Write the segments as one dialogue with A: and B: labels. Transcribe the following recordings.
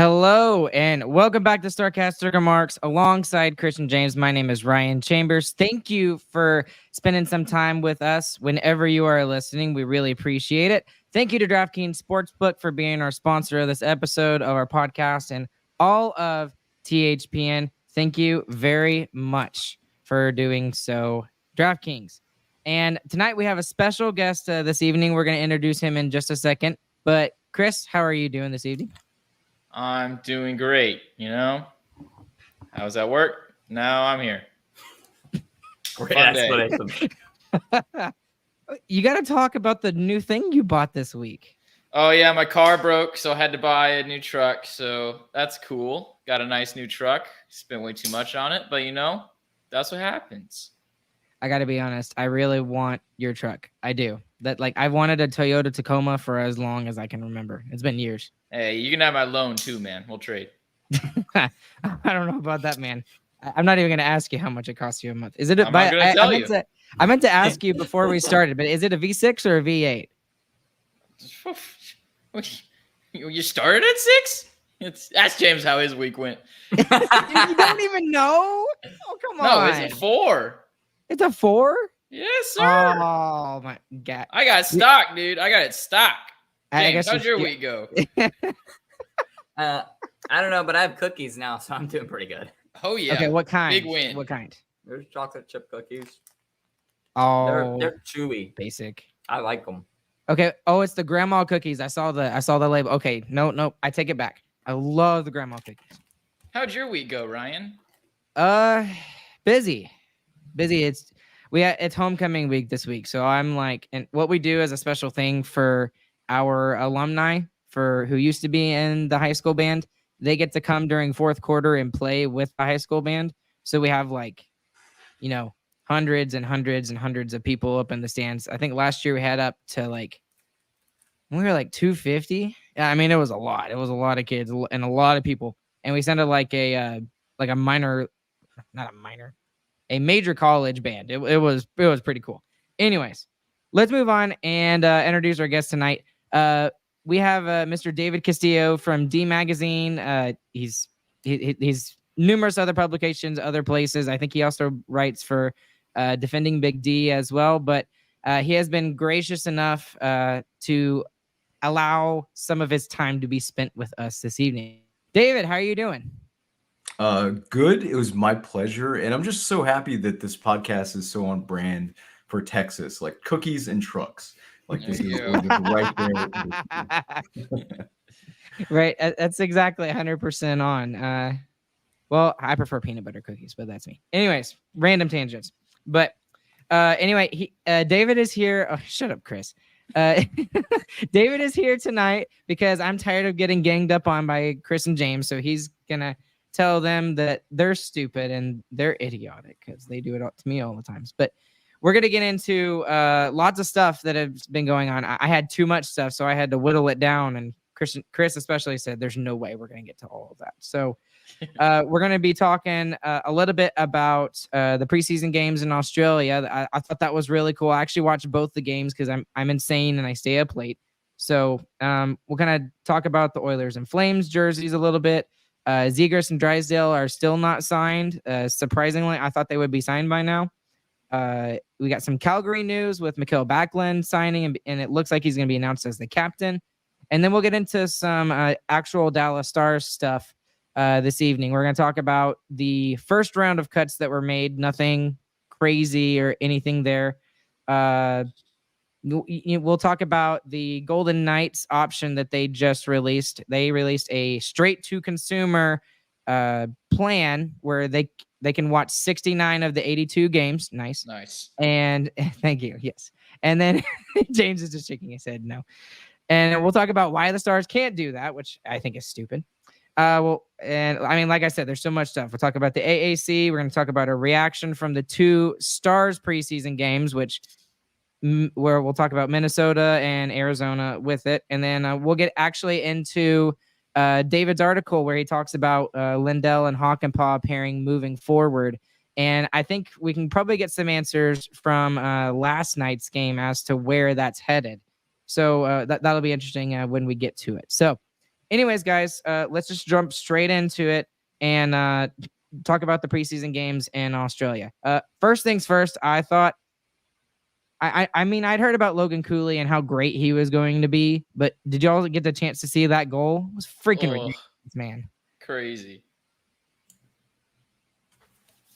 A: Hello and welcome back to Starcastic Remarks alongside Christian James. My name is Ryan Chambers. Thank you for spending some time with us whenever you are listening. We really appreciate it. Thank you to DraftKings Sportsbook for being our sponsor of this episode of our podcast and all of THPN. Thank you very much for doing so, DraftKings. And tonight we have a special guest this evening. We're going to introduce him in just a second. But Chris, how are you doing this evening?
B: I'm doing great, I was at work. Now I'm here.
C: Great explanation.
A: You got to talk about the new thing you bought this week.
B: Oh, yeah, my car broke, so I had to buy a new truck. So that's cool. Got a nice new truck. Spent way too much on it, but that's what happens.
A: I got to be honest. I really want your truck. I do. I've wanted a Toyota Tacoma for as long as I can remember. It's been years.
B: Hey, you can have my loan too, man. We'll trade.
A: I don't know about that, man. I'm not even going to ask you how much it costs you a month. Is it?
B: I'm not gonna tell you.
A: I meant to ask you before we started, but is it a V6 or a V8?
B: You started at 6? Ask James how his week went.
A: You don't even know? Oh, come on.
B: No, it's a 4.
A: It's a 4?
B: Yes, sir.
A: Oh my God!
B: I got stock, dude. I got it stock. James,
A: I guess
B: how'd your week go?
C: I don't know, but I have cookies now, so I'm doing pretty good.
B: Oh yeah.
A: Okay, what kind?
B: Big win.
A: What kind?
C: There's chocolate chip cookies.
A: Oh,
C: They're chewy.
A: basic.
C: I like them.
A: Okay. Oh, it's the grandma cookies. I saw the label. Okay. No. I take it back. I love the grandma cookies.
B: How'd your week go, Ryan?
A: Busy. It's homecoming week this week. So I'm like, and what we do is a special thing for our alumni who used to be in the high school band. They get to come during fourth quarter and play with the high school band. So we have hundreds and hundreds and hundreds of people up in the stands. I think last year we had up to we were 250. Yeah, I mean, it was a lot. It was a lot of kids and a lot of people. And we sent a major college band. It was pretty cool. Anyways, let's move on and introduce our guest tonight. We have Mr. David Castillo from D Magazine. He's numerous other publications, other places. I think he also writes for Defending Big D as well. But he has been gracious enough to allow some of his time to be spent with us this evening. David, how are you doing?
D: Good. It was my pleasure. And I'm just so happy that this podcast is so on brand for Texas, like cookies and trucks. Like this is right there.
A: Right. That's exactly 100% on. Well, I prefer peanut butter cookies, but that's me. Anyways, random tangents. But anyway, David is here. Oh, shut up, Chris. David is here tonight because I'm tired of getting ganged up on by Chris and James. So he's going to tell them that they're stupid and they're idiotic because they do it to me all the times. But we're going to get into lots of stuff that has been going on. I had too much stuff, so I had to whittle it down. And Chris especially said there's no way we're going to get to all of that. So we're going to be talking a little bit about the preseason games in Australia. I thought that was really cool. I actually watched both the games because I'm insane and I stay up late. So we'll kind of talk about the Oilers and Flames jerseys a little bit. Zegras and Drysdale are still not signed. Surprisingly, I thought they would be signed by now. We got some Calgary news with Mikael Backlund signing, and it looks like he's going to be announced as the captain. And then we'll get into some actual Dallas Stars stuff this evening. We're going to talk about the first round of cuts that were made. Nothing crazy or anything there. We'll talk about the Golden Knights option that they just released. They released a straight-to-consumer plan where they can watch 69 of the 82 games. Nice. And thank you. Yes. And then James is just shaking his head no. And we'll talk about why the Stars can't do that, which I think is stupid. And I mean, like I said, there's so much stuff. We'll talk about the AAC. We're going to talk about a reaction from the 2 Stars preseason games, where we'll talk about Minnesota and Arizona with it. And then we'll get actually into David's article where he talks about Lindell and Hakanpää pairing moving forward. And I think we can probably get some answers from last night's game as to where that's headed. So that'll be interesting when we get to it. So anyways, guys, let's just jump straight into it and talk about the preseason games in Australia. First things first, I thought, I mean, I'd heard about Logan Cooley and how great he was going to be, but did y'all get the chance to see that goal? It was freaking
B: Oh,
A: ridiculous, man.
B: crazy.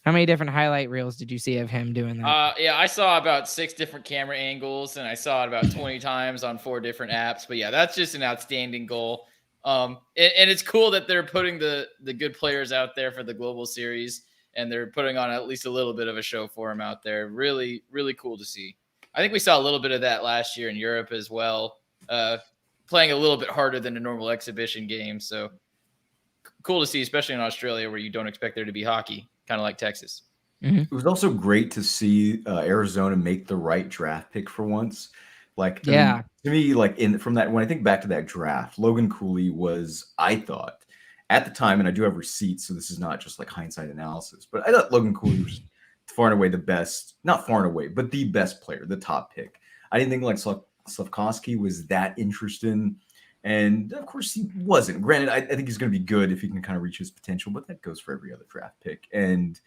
A: How many different highlight reels did you see of him doing that?
B: Yeah, I saw about 6 different camera angles, and I saw it about 20 times on 4 different apps. But yeah, that's just an outstanding goal. And it's cool that they're putting the good players out there for the global series, and they're putting on at least a little bit of a show for him out there. Really, really cool to see. I think we saw a little bit of that last year in Europe as well, playing a little bit harder than a normal exhibition game. So cool to see, especially in Australia where you don't expect there to be hockey, kind of like Texas.
D: It was also great to see Arizona make the right draft pick for once. Like,
A: Yeah.
D: to me, like from that, when I think back to that draft, Logan Cooley was, I thought, at the time, and I do have receipts, so this is not just like hindsight analysis, but I thought Logan Cooley was far and away the best, not far and away, but the best player, the top pick. I didn't think like Slavkovsky was that interesting. And of course, he wasn't. Granted, I think he's going to be good if he can kind of reach his potential, but that goes for every other draft pick. And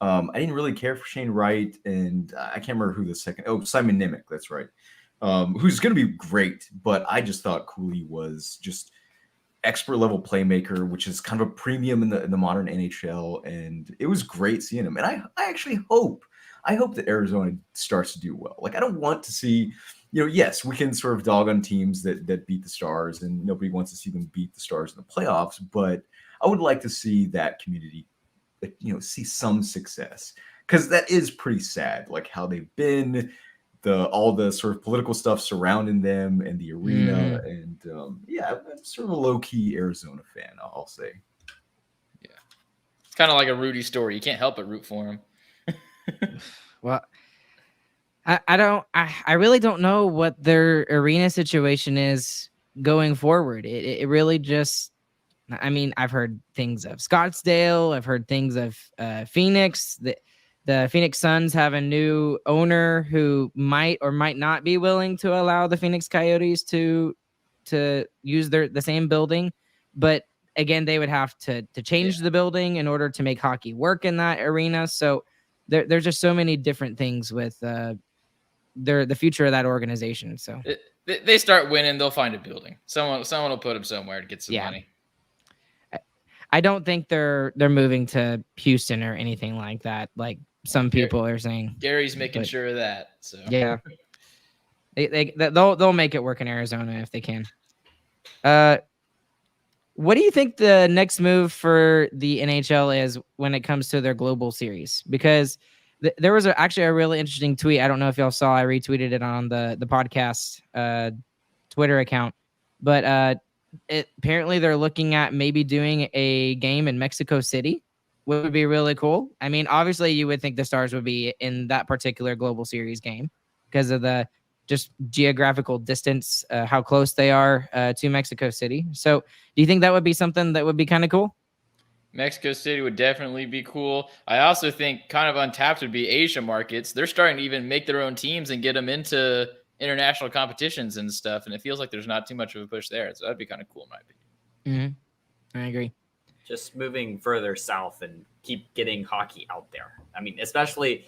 D: I didn't really care for Shane Wright, and I can't remember who the second. Oh, Simon Nemec, that's right. Who's going to be great, but I just thought Cooley was just expert level playmaker, which is kind of a premium in the modern NHL, and it was great seeing him. And I actually hope that Arizona starts to do well. Like, I don't want to see, yes, we can sort of dog on teams that beat the Stars, and nobody wants to see them beat the Stars in the playoffs, but I would like to see that community, see some success, because that is pretty sad, like how they've been, all the sort of political stuff surrounding them and the arena. And yeah, I'm sort of a low-key Arizona fan, I'll say.
B: Yeah, it's kind of like a Rudy story. You can't help but root for him.
A: Well, I really don't know what their arena situation is going forward. It really just, I mean, I've heard things of Scottsdale. I've heard things of Phoenix. The Phoenix Suns have a new owner who might or might not be willing to allow the Phoenix Coyotes to use the same building. But again, they would have to change the building in order to make hockey work in that arena. So there's just so many different things with the future of that organization. So
B: they start winning, they'll find a building. Someone will put them somewhere to get some money.
A: I don't think they're moving to Houston or anything like that, like some people are saying.
B: Gary's making sure of that. So
A: yeah, they'll make it work in Arizona if they can. What do you think the next move for the NHL is when it comes to their global series? Because there was actually a really interesting tweet. I don't know if y'all saw. I retweeted it on the podcast Twitter account, but apparently they're looking at maybe doing a game in Mexico City, which would be really cool. I mean, obviously you would think the Stars would be in that particular global series game because of the just geographical distance, how close they are to Mexico City. So do you think that would be something that would be kind of cool?
B: Mexico City would definitely be cool. I also think kind of untapped would be Asia markets. They're starting to even make their own teams and get them into international competitions and stuff. And it feels like there's not too much of a push there. So that'd be kind of cool in my opinion.
A: I agree.
C: Just moving further south and keep getting hockey out there. I mean, especially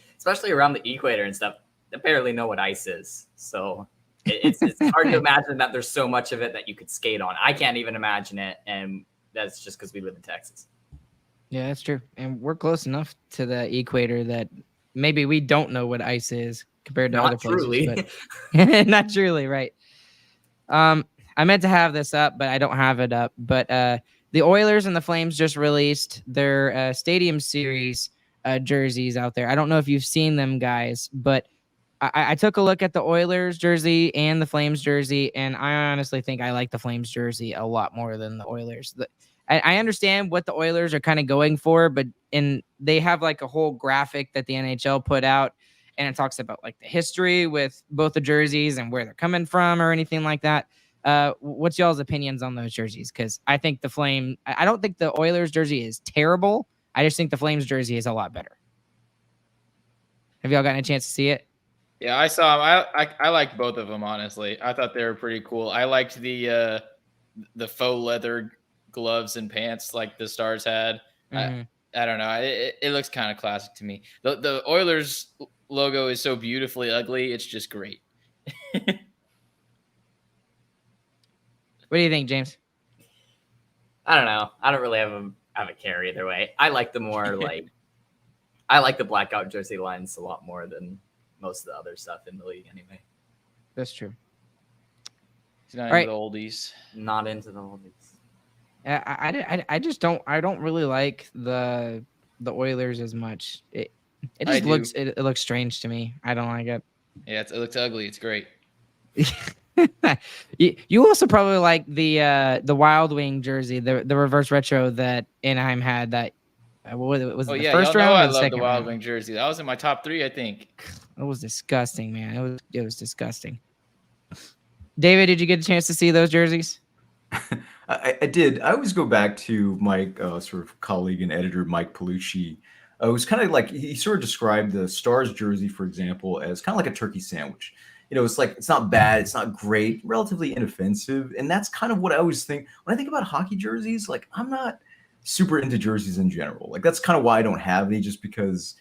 C: around the equator and stuff. They barely know what ice is. So it's hard to imagine that there's so much of it that you could skate on. I can't even imagine it. And that's just because we live in Texas.
A: Yeah, that's true. And we're close enough to the equator that maybe we don't know what ice is compared to other places. But not truly, right. I meant to have this up, but I don't have it up. But the Oilers and the Flames just released their Stadium Series jerseys out there. I don't know if you've seen them, guys, but I took a look at the Oilers jersey and the Flames jersey, and I honestly think I like the Flames jersey a lot more than the Oilers. I understand what the Oilers are kind of going for, but they have like a whole graphic that the NHL put out, and it talks about like the history with both the jerseys and where they're coming from or anything like that. What's y'all's opinions on those jerseys? Because I think I don't think the Oilers jersey is terrible. I just think the Flames jersey is a lot better. Have y'all gotten a chance to see it?
B: Yeah, I saw them. I liked both of them, honestly. I thought they were pretty cool. I liked the the faux leather gloves and pants like the Stars had.
A: Mhm.
B: I don't know. It looks kind of classic to me. The Oilers logo is so beautifully ugly. It's just great.
A: What do you think, James?
C: I don't know. I don't really have a care either way. I like the more like I like the blackout jersey lines a lot more than most of the other stuff in the league anyway.
A: That's true.
B: He's not
A: All
B: into
A: right.
B: the oldies.
C: Not into the oldies.
A: I just don't really like the Oilers as much. It
B: I
A: just
B: do.
A: looks it looks strange to me. I don't like it.
B: Yeah, it looks ugly. It's great.
A: You also probably like the Wild Wing jersey, the reverse retro that Anaheim had. That what was it, the
B: Yeah,
A: first
B: y'all know
A: round
B: I
A: or the
B: love the
A: second
B: Wild
A: round?
B: Wing jersey. That was in my top 3, I think.
A: It was disgusting, man. It was disgusting. David, did you get a chance to see those jerseys?
D: I did. I always go back to my sort of colleague and editor, Mike Palucci. It was kind of like he sort of described the Stars jersey, for example, as kind of like a turkey sandwich. It's like it's not bad, it's not great, relatively inoffensive, and that's kind of what I always think when I think about hockey jerseys. Like I'm not super into jerseys in general. Like that's kind of why I don't have any, just because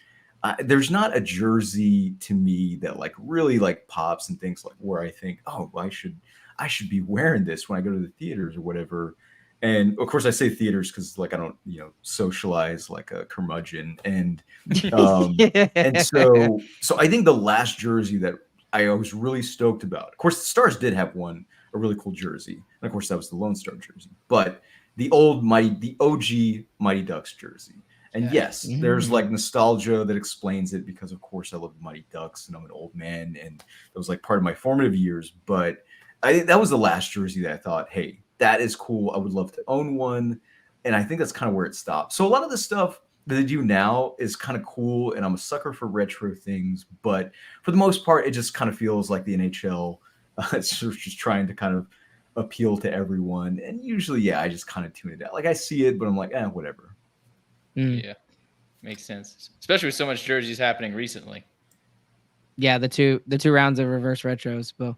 D: there's not a jersey to me that like really like pops and things like where I think, oh, well, I should be wearing this when I go to the theaters or whatever. And of course I say theaters because like I don't, socialize like a curmudgeon. And and so I think the last jersey that I was really stoked about, of course the Stars did have a really cool jersey. And of course that was the Lone Star jersey. But the OG Mighty Ducks jersey. And yes, there's like nostalgia that explains it because of course I love the Mighty Ducks and I'm an old man and that was like part of my formative years. But I think that was the last jersey that I thought, hey, that is cool. I would love to own one. And I think that's kind of where it stopped. So a lot of the stuff that they do now is kind of cool. And I'm a sucker for retro things. But for the most part, it just kind of feels like the NHL it's just trying to kind of appeal to everyone. And usually, yeah, I just kind of tune it out. Like I see it, but I'm like, whatever.
B: Yeah, makes sense. Especially with so much jerseys happening recently.
A: Yeah, the two rounds of reverse retros, but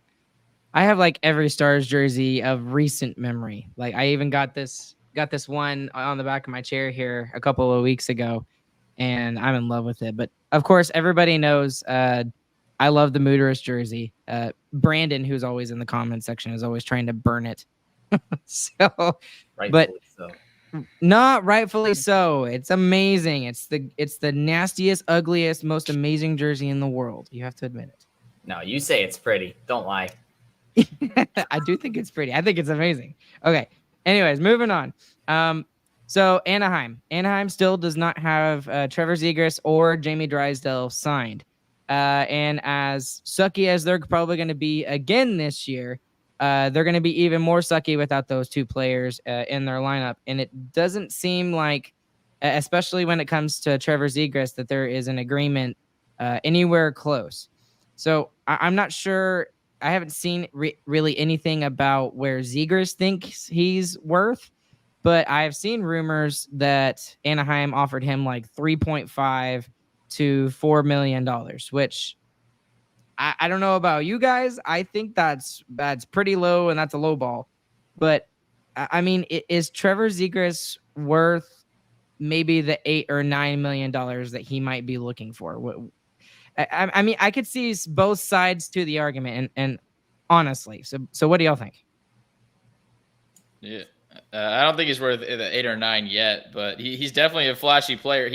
A: I have like every Stars jersey of recent memory. Like I even got this one on the back of my chair here a couple of weeks ago, and I'm in love with it. But of course, everybody knows I love the Mooterist jersey. Brandon, who's always in the comment section, is always trying to burn it. So,
C: Rightfully so.
A: Not rightfully so. It's amazing. It's the nastiest, ugliest, most amazing jersey in the world. You have to admit it.
C: No, you say it's pretty. Don't lie.
A: I do think it's pretty. I think it's amazing. Okay. Anyways, moving on. So Anaheim still does not have Trevor Zegras or Jamie Drysdale signed. And as sucky as they're probably going to be again this year, they're going to be even more sucky without those two players in their lineup. And it doesn't seem like, especially when it comes to Trevor Zegras, that there is an agreement anywhere close. So I'm not sure. I haven't seen really anything about where Zegras thinks he's worth, but I've seen rumors that Anaheim offered him like $3.5 to $4 million, which I don't know about you guys. I think that's pretty low and that's a low ball. But I mean, is Trevor Zegras worth maybe the $8 or $9 million that he might be looking for? I mean, I could see both sides to the argument, and honestly, so what do y'all think?
B: Yeah, I don't think he's worth the 8 or 9 yet, but he's definitely a flashy player.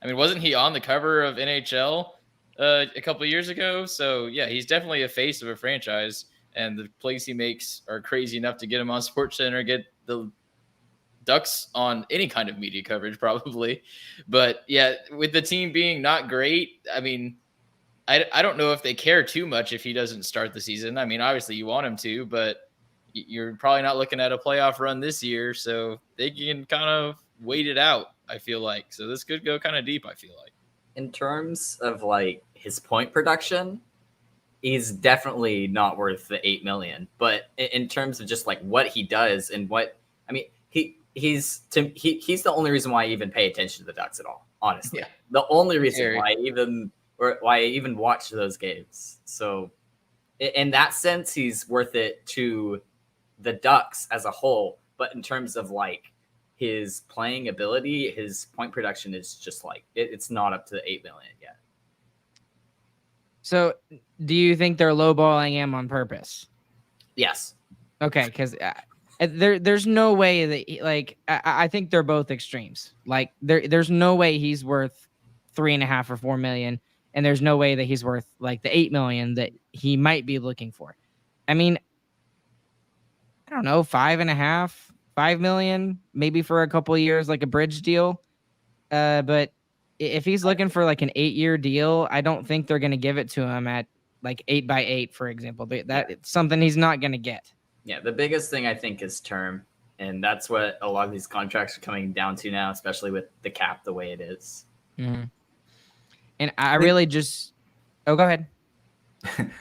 B: Wasn't he on the cover of NHL a couple of years ago? So yeah, he's definitely a face of a franchise, and the plays he makes are crazy enough to get him on SportsCenter, get the Ducks on any kind of media coverage probably. But yeah, with the team being not great, I mean, I don't know if they care too much if he doesn't start the season. I mean, obviously you want him to, but you're probably not looking at a playoff run this year, so they can kind of wait it out, I feel like. So this could go kind of deep, I feel like.
C: In terms of like his point production, he's definitely not worth the 8 million. But in terms of just like what he does and he's the only reason why I even pay attention to the Ducks at all. Honestly,
B: Yeah.
C: The only reason why I even watch those games. So in that sense, he's worth it to the Ducks as a whole, but in terms of like his playing ability, his point production is just like it's not up to 8 million yet.
A: So, do you think they're lowballing him on purpose?
C: Yes.
A: Okay, because there's no way that I think they're both extremes. Like there's no way he's worth 3.5 or 4 million, and there's no way that he's worth like the 8 million that he might be looking for. I mean, I don't know, 5.5, 5 million, maybe for a couple of years, like a bridge deal. But if he's looking for like an 8-year deal, I don't think they're going to give it to him at like 8x8, for example. It's something he's not going to get.
C: Yeah, the biggest thing I think is term, and that's what a lot of these contracts are coming down to now, especially with the cap the way it is.
A: Mm-hmm. And I really just go ahead.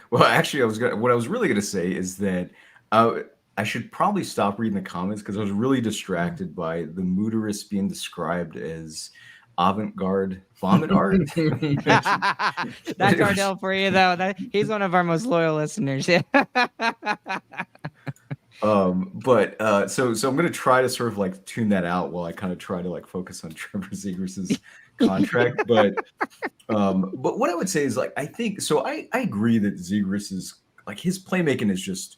D: Well, actually, what I was really gonna say is that I should probably stop reading the comments because I was really distracted by the Mooterist being described as avant-garde vomit art.
A: That's Ardell for you, though. He's one of our most loyal listeners. Yeah.
D: But so I'm gonna try to sort of like tune that out while I kind of try to like focus on Trevor Zegras' contract. But what I would say is like I think so. I agree that Zegras is like his playmaking is just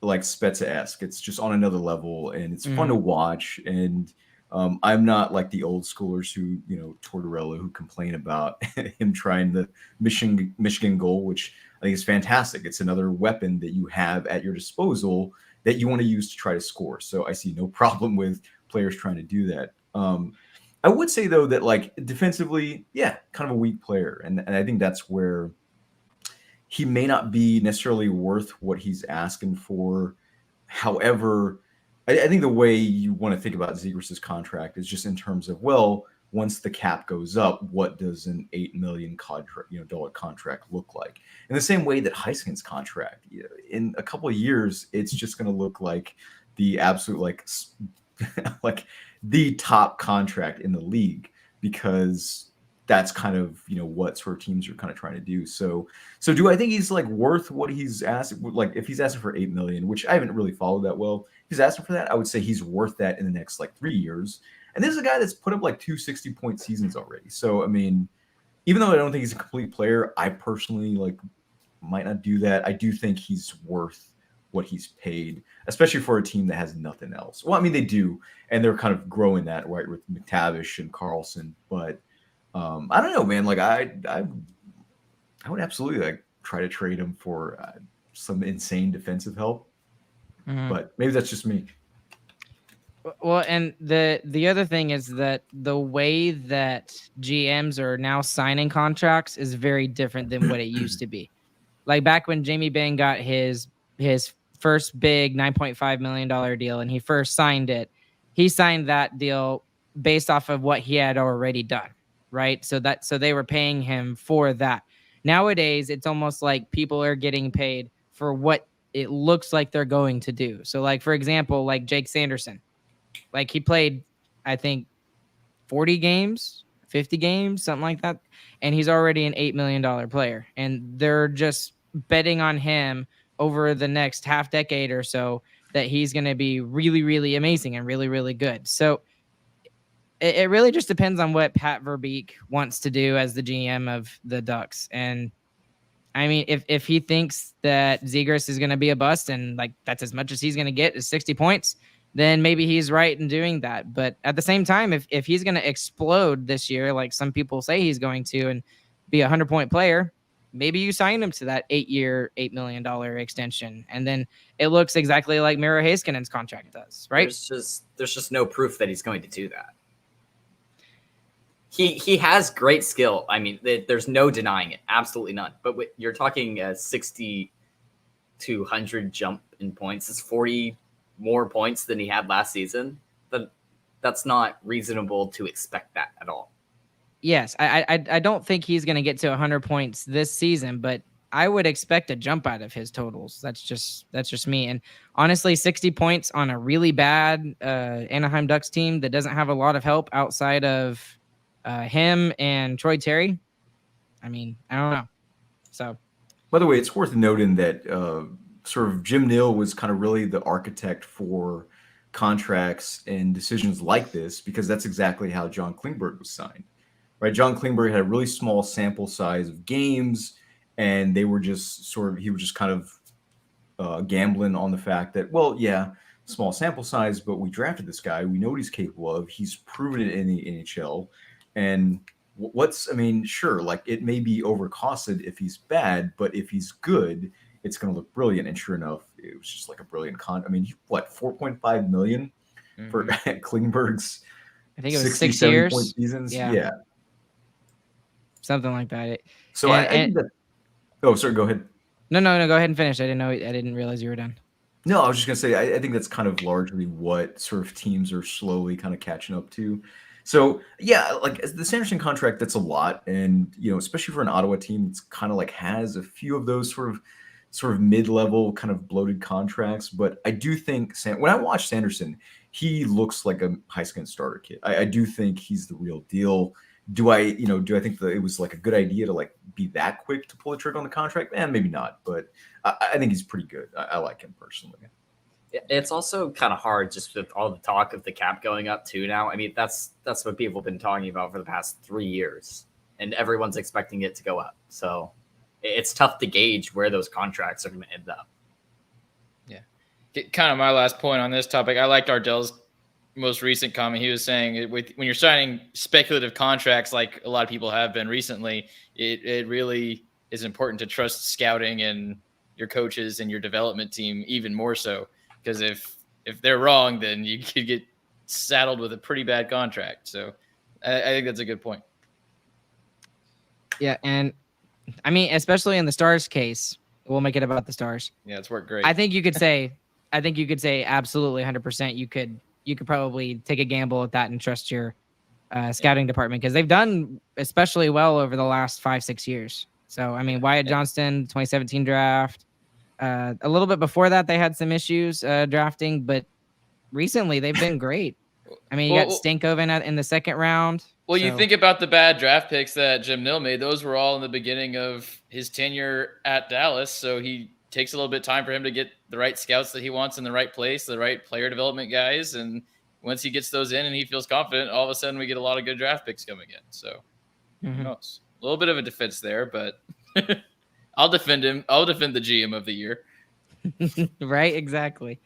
D: like Spezza-esque. It's just on another level, and it's fun to watch. And I'm not like the old schoolers who, you know, Tortorella, who complain about him trying the Michigan goal, which I think is fantastic. It's another weapon that you have at your disposal that you want to use to try to score. So I see no problem with players trying to do that. I would say though that like defensively, yeah, kind of a weak player, and I think that's where he may not be necessarily worth what he's asking for. However, I think the way you want to think about Zegras' contract is just in terms of, well, once the cap goes up, what does an $8 million dollar contract look like? In the same way that Heiskan's contract, in a couple of years, it's just going to look like the absolute like the top contract in the league, because that's kind of, you know, what sort of teams are kind of trying to do. So do I think he's like worth what he's asked? Like if he's asking for 8 million, which I haven't really followed that well, if he's asking for that, I would say he's worth that in the next like 3 years. And this is a guy that's put up like 2 60-point seasons already. So I mean, even though I don't think he's a complete player, I personally like might not do that. I do think he's worth what he's paid, especially for a team that has nothing else. Well, I mean, they do, and they're kind of growing that right with McTavish and Carlson, but I don't know, man. Like I would absolutely like try to trade him for some insane defensive help, but maybe that's just me.
A: Well, and the other thing is that the way that GMs are now signing contracts is very different than what it used to be. Like back when Jamie Benn got his first big $9.5 million deal and he first signed it, he signed that deal based off of what he had already done. Right. So they were paying him for that. Nowadays, it's almost like people are getting paid for what it looks like they're going to do. So like, for example, like Jake Sanderson, like he played, I think 40 games, 50 games, something like that. And he's already an $8 million player. And they're just betting on him over the next half decade or so that he's going to be really, really amazing and really, really good. So it really just depends on what Pat Verbeek wants to do as the GM of the Ducks. And I mean, if he thinks that Zegras is going to be a bust and like that's as much as he's going to get is 60 points, then maybe he's right in doing that. But at the same time, if he's going to explode this year, like some people say he's going to, and be a 100-point player, maybe you sign him to that 8-year, $8 million extension. And then it looks exactly like Miro Heiskanen's contract does, right?
C: There's just no proof that he's going to do that. He has great skill. I mean, there's no denying it. Absolutely none. But you're talking a 60 to 100 jump in points. It's 40 more points than he had last season. That's not reasonable to expect that at all.
A: Yes, I don't think he's going to get to 100 points this season, but I would expect a jump out of his totals. That's just me. And honestly, 60 points on a really bad Anaheim Ducks team that doesn't have a lot of help outside of him and Troy Terry. I mean, I don't know. So,
D: by the way, it's worth noting that sort of Jim Neal was kind of really the architect for contracts and decisions like this, because that's exactly how John Klingberg was signed, right? John Klingberg had a really small sample size of games, and they were just he was just kind of gambling on the fact that, well, yeah, small sample size, but we drafted this guy. We know what he's capable of. He's proven it in the NHL. And I mean, sure, like it may be overcosted if he's bad, but if he's good, it's going to look brilliant. And sure enough, it was just like a brilliant I mean, what, 4.5 million for Klingberg's
A: I think it was
D: 60,
A: 6
D: 70
A: years.
D: point seasons?
A: Yeah.
D: Yeah.
A: Something like that.
D: So I think that, oh, sorry, go ahead.
A: No, go ahead and finish. I didn't realize you were done.
D: No, I was just gonna say I think that's kind of largely what sort of teams are slowly kind of catching up to. So yeah, like the Sanderson contract, that's a lot, and especially for an Ottawa team, it's kind of like has a few of those sort of mid-level kind of bloated contracts. But I do think when I watch Sanderson, he looks like a high school starter kid. I do think he's the real deal. Do I think that it was like a good idea to like be that quick to pull the trigger on the contract? Maybe not, but I think he's pretty good. I like him personally.
C: It's also kind of hard just with all the talk of the cap going up too now. I mean, that's what people have been talking about for the past 3 years, and everyone's expecting it to go up. So it's tough to gauge where those contracts are going to end up.
B: Yeah. Kind of my last point on this topic. I liked Ardell's most recent comment. He was saying when you're signing speculative contracts, like a lot of people have been recently, it really is important to trust scouting and your coaches and your development team even more so, because if they're wrong, then you could get saddled with a pretty bad contract. So I think that's a good point.
A: Yeah, and I mean, especially in the Stars case, we'll make it about the Stars.
B: Yeah, it's worked great.
A: I think you could say absolutely 100%. You could probably take a gamble at that and trust your scouting department, because they've done especially well over the last 5-6 years. So, I mean, Wyatt Johnston, 2017 draft. A little bit before that, they had some issues drafting, but recently they've been great. I mean, you got Stankoven in the second round.
B: Well, you think about the bad draft picks that Jim Nill made. Those were all in the beginning of his tenure at Dallas. So he takes a little bit of time for him to get the right scouts that he wants in the right place, the right player development guys. And once he gets those in and he feels confident, all of a sudden we get a lot of good draft picks coming in. So who knows? A little bit of a defense there, but I'll defend him. I'll defend the GM of the year.
A: Right, exactly.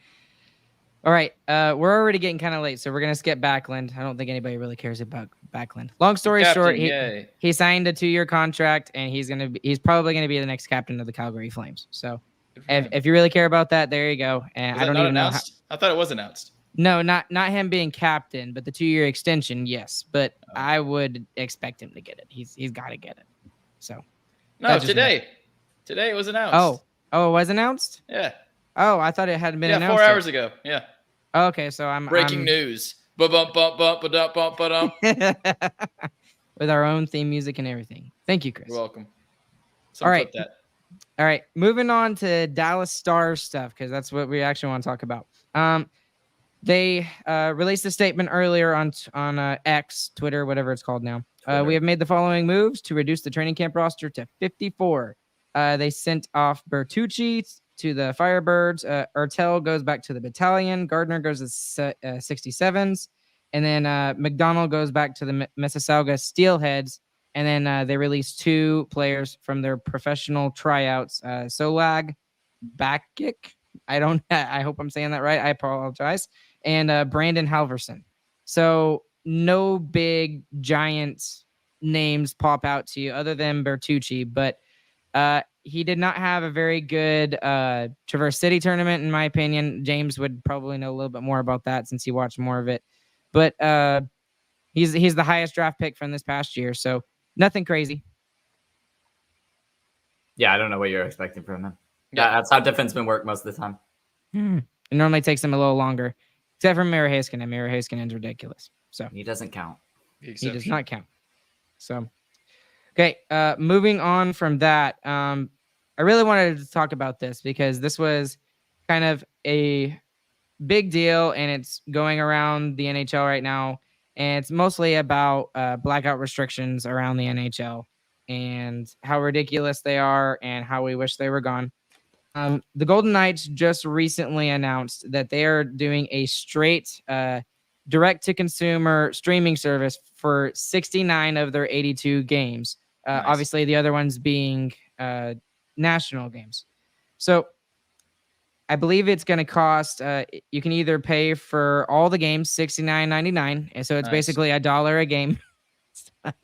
A: All right, we're already getting kind of late, so we're gonna skip Backlund. I don't think anybody really cares about Backlund. Long story short, he signed a 2-year contract, and he's probably gonna be the next captain of the Calgary Flames. So, if you really care about that, there you go. And I don't even know.
B: I thought it was announced.
A: No, not him being captain, but the 2-year extension, yes. But I would expect him to get it. He's got to get it. So.
B: No, today it was announced.
A: Oh, it was announced?
B: Yeah.
A: Oh, I thought it hadn't been announced.
B: 4 hours ago. Yeah.
A: Okay, so I'm
B: breaking news. With
A: our own theme music and everything. Thank you, Chris.
B: You're welcome.
A: All right. All right, moving on to Dallas Stars stuff, because that's what we actually want to talk about. They released a statement earlier on X, Twitter, whatever it's called now. We have made the following moves to reduce the training camp roster to 54. They sent off Bertucci to the Firebirds. Ertel goes back to the Battalion. Gardner goes to 67s. And then McDonald goes back to the Mississauga Steelheads. And then they released 2 players from their professional tryouts. Solag Bakic. I hope I'm saying that right. I apologize. And Brandon Halverson. So no big giant names pop out to you other than Bertucci, but he did not have a very good Traverse City tournament, in my opinion. James would probably know a little bit more about that since he watched more of it. But he's the highest draft pick from this past year, so nothing crazy.
C: Yeah, I don't know what you're expecting from him. Yeah, that's how defensemen work most of the time.
A: It normally takes them a little longer, except for Miro Heiskanen. Miro Heiskanen's ridiculous. So
C: he doesn't count.
A: He does not count. So, okay, moving on from that, I really wanted to talk about this because this was kind of a big deal, and it's going around the NHL right now, and it's mostly about blackout restrictions around the NHL and how ridiculous they are and how we wish they were gone. the Golden Knights just recently announced that they are doing a straight direct-to-consumer streaming service for 69 of their 82 games.
B: Nice.
A: Obviously, the other ones being national games. So I believe it's going to cost. You can either pay for all the games $69.99, and so it's
B: Nice.
A: basically $1 a game.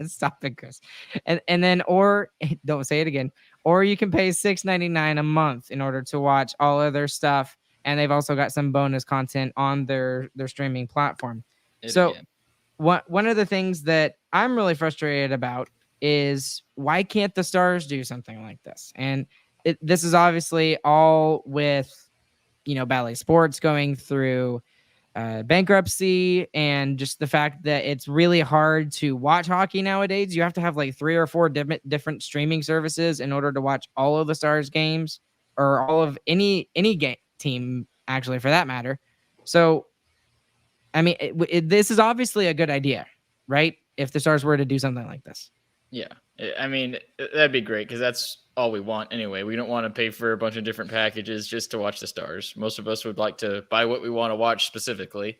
A: Stop it, Chris. And then, or don't say it again. Or you can pay $6.99 a month in order to watch all of their stuff, and they've also got some bonus content on their streaming platform. One of the things that I'm really frustrated about is why can't the Stars do something like this? And this is obviously all with Bally Sports going through bankruptcy, and just the fact that it's really hard to watch hockey nowadays. You have to have like 3 or 4 different streaming services in order to watch all of the Stars games, or all of any game team, actually, for that matter. So, I mean, this is obviously a good idea, right? If the Stars were to do something like this.
B: Yeah, I mean, that'd be great, because that's all we want anyway. We don't want to pay for a bunch of different packages just to watch the Stars. Most of us would like to buy what we want to watch specifically.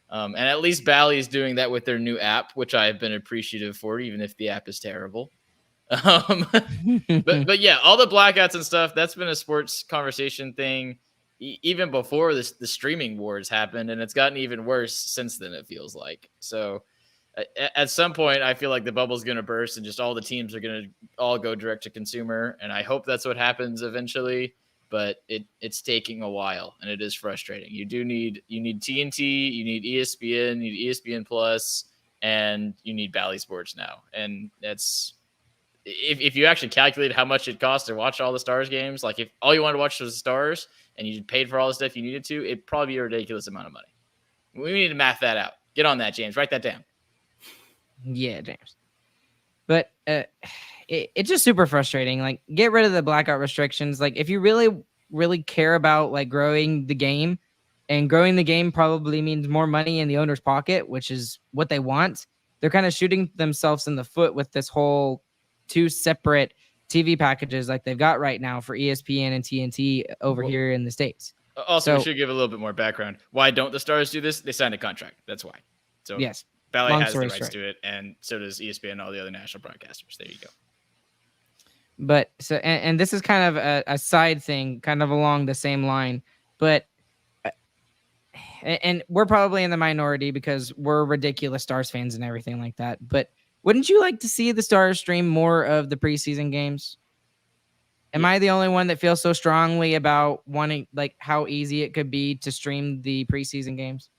B: And at least Bally is doing that with their new app, which I've been appreciative for, even if the app is terrible. But yeah, all the blackouts and stuff, that's been a sports conversation thing even before the streaming wars happened, and it's gotten even worse since then, it feels like. So at some point, I feel like the bubble's going to burst and just all the teams are going to all go direct to consumer. And I hope that's what happens eventually, but it's taking a while, and it is frustrating. You need TNT, you need ESPN, you need ESPN Plus, and you need Bally Sports now. And that's, if you actually calculate how much it costs to watch all the Stars games, like if all you wanted to watch was the Stars and you paid for all the stuff you needed to, it'd probably be a ridiculous amount of money. We need to math that out. Get on that, James. Write that down.
A: Yeah, James. But it's just super frustrating. Like, get rid of the blackout restrictions. Like, if you really care about like growing the game, and growing the game probably means more money in the owner's pocket, which is what they want. They're kind of shooting themselves in the foot with this whole 2 separate TV packages like they've got right now for ESPN and TNT over here in the States.
B: Also, we should give a little bit more background. Why don't the Stars do this? They signed a contract. That's why. So
A: yes.
B: Bally has the rights to it, and so does ESPN and all the other national broadcasters. There you go.
A: But so, and this is kind of a side thing, kind of along the same line, but and we're probably in the minority because we're ridiculous Stars fans and everything like that. But wouldn't you like to see the Stars stream more of the preseason games? Am I the only one that feels so strongly about wanting, like, how easy it could be to stream the preseason games?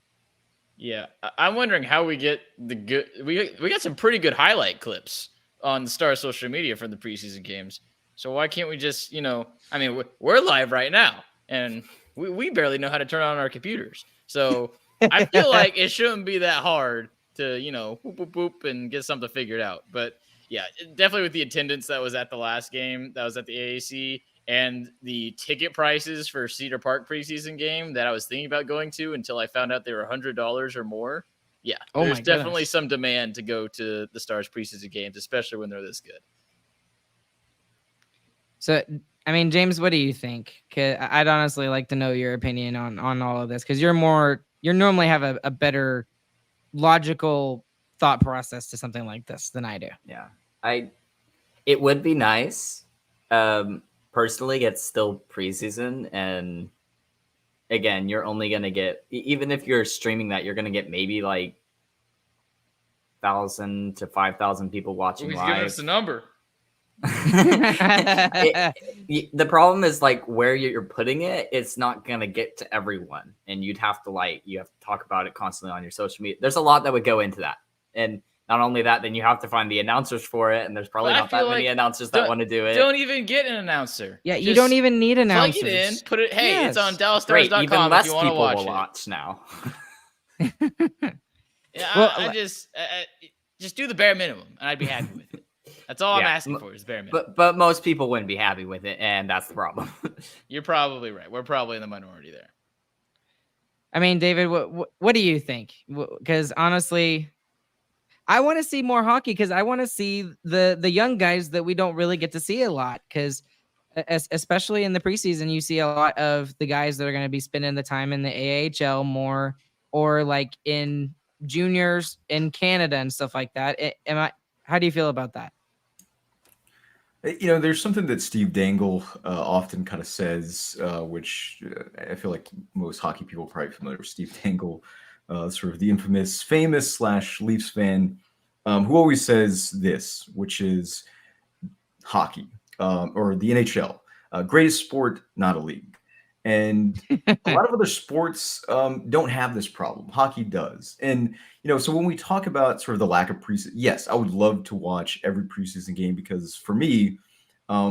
B: Yeah, I'm wondering how we get the good. We got some pretty good highlight clips on the Star social media from the preseason games. So why can't we just, I mean, we're live right now, and we barely know how to turn on our computers. So I feel like it shouldn't be that hard to, whoop, whoop, whoop, and get something figured out. But yeah, definitely with the attendance that was at the last game, that was at the AAC, and the ticket prices for Cedar Park preseason game that I was thinking about going to until I found out they were $100 or more. Yeah, there's definitely some demand to go to the Stars preseason games, especially when they're this good.
A: So, I mean, James, what do you think? 'Cause I'd honestly like to know your opinion on all of this, because you normally have a better logical thought process to something like this than I do.
C: Yeah, it would be nice. Personally, it's still preseason, and again, you're only gonna get, even if you're streaming that, you're gonna get maybe like 1,000 to 5,000 people watching live.
B: Giving us the number.
C: The problem is, like, where you're putting it, it's not gonna get to everyone, and you have to talk about it constantly on your social media. There's a lot that would go into that, and not only that, then you have to find the announcers for it, and there's probably not that many announcers that want to do it.
B: Don't even get an announcer.
A: Yeah, you don't even need announcers.
B: Plug it in, put it. Hey,
A: yes.
B: It's on DallasStars.com.
C: Even less
B: if you want to
C: people
B: watch
C: will
B: it.
C: watch now.
B: Yeah,
A: well,
B: I just do the bare minimum, and I'd be happy with it. That's all I'm asking for, is bare minimum.
C: But most people wouldn't be happy with it, and that's the problem.
B: You're probably right. We're probably in the minority there.
A: I mean, David, what do you think? Because honestly, I want to see more hockey, because I want to see the young guys that we don't really get to see a lot. Because especially in the preseason, you see a lot of the guys that are going to be spending the time in the AHL more, or like in juniors in Canada and stuff like that. How do you feel about that?
D: You know, there's something that Steve Dangle often kind of says, which I feel like most hockey people are probably familiar with Steve Dangle, sort of the infamous, famous / Leafs fan, who always says this, which is hockey or the NHL, greatest sport, not a league. And a lot of other sports don't have this problem. Hockey does. And, you know, so when we talk about sort of the lack of preseason, yes, I would love to watch every preseason game because for me,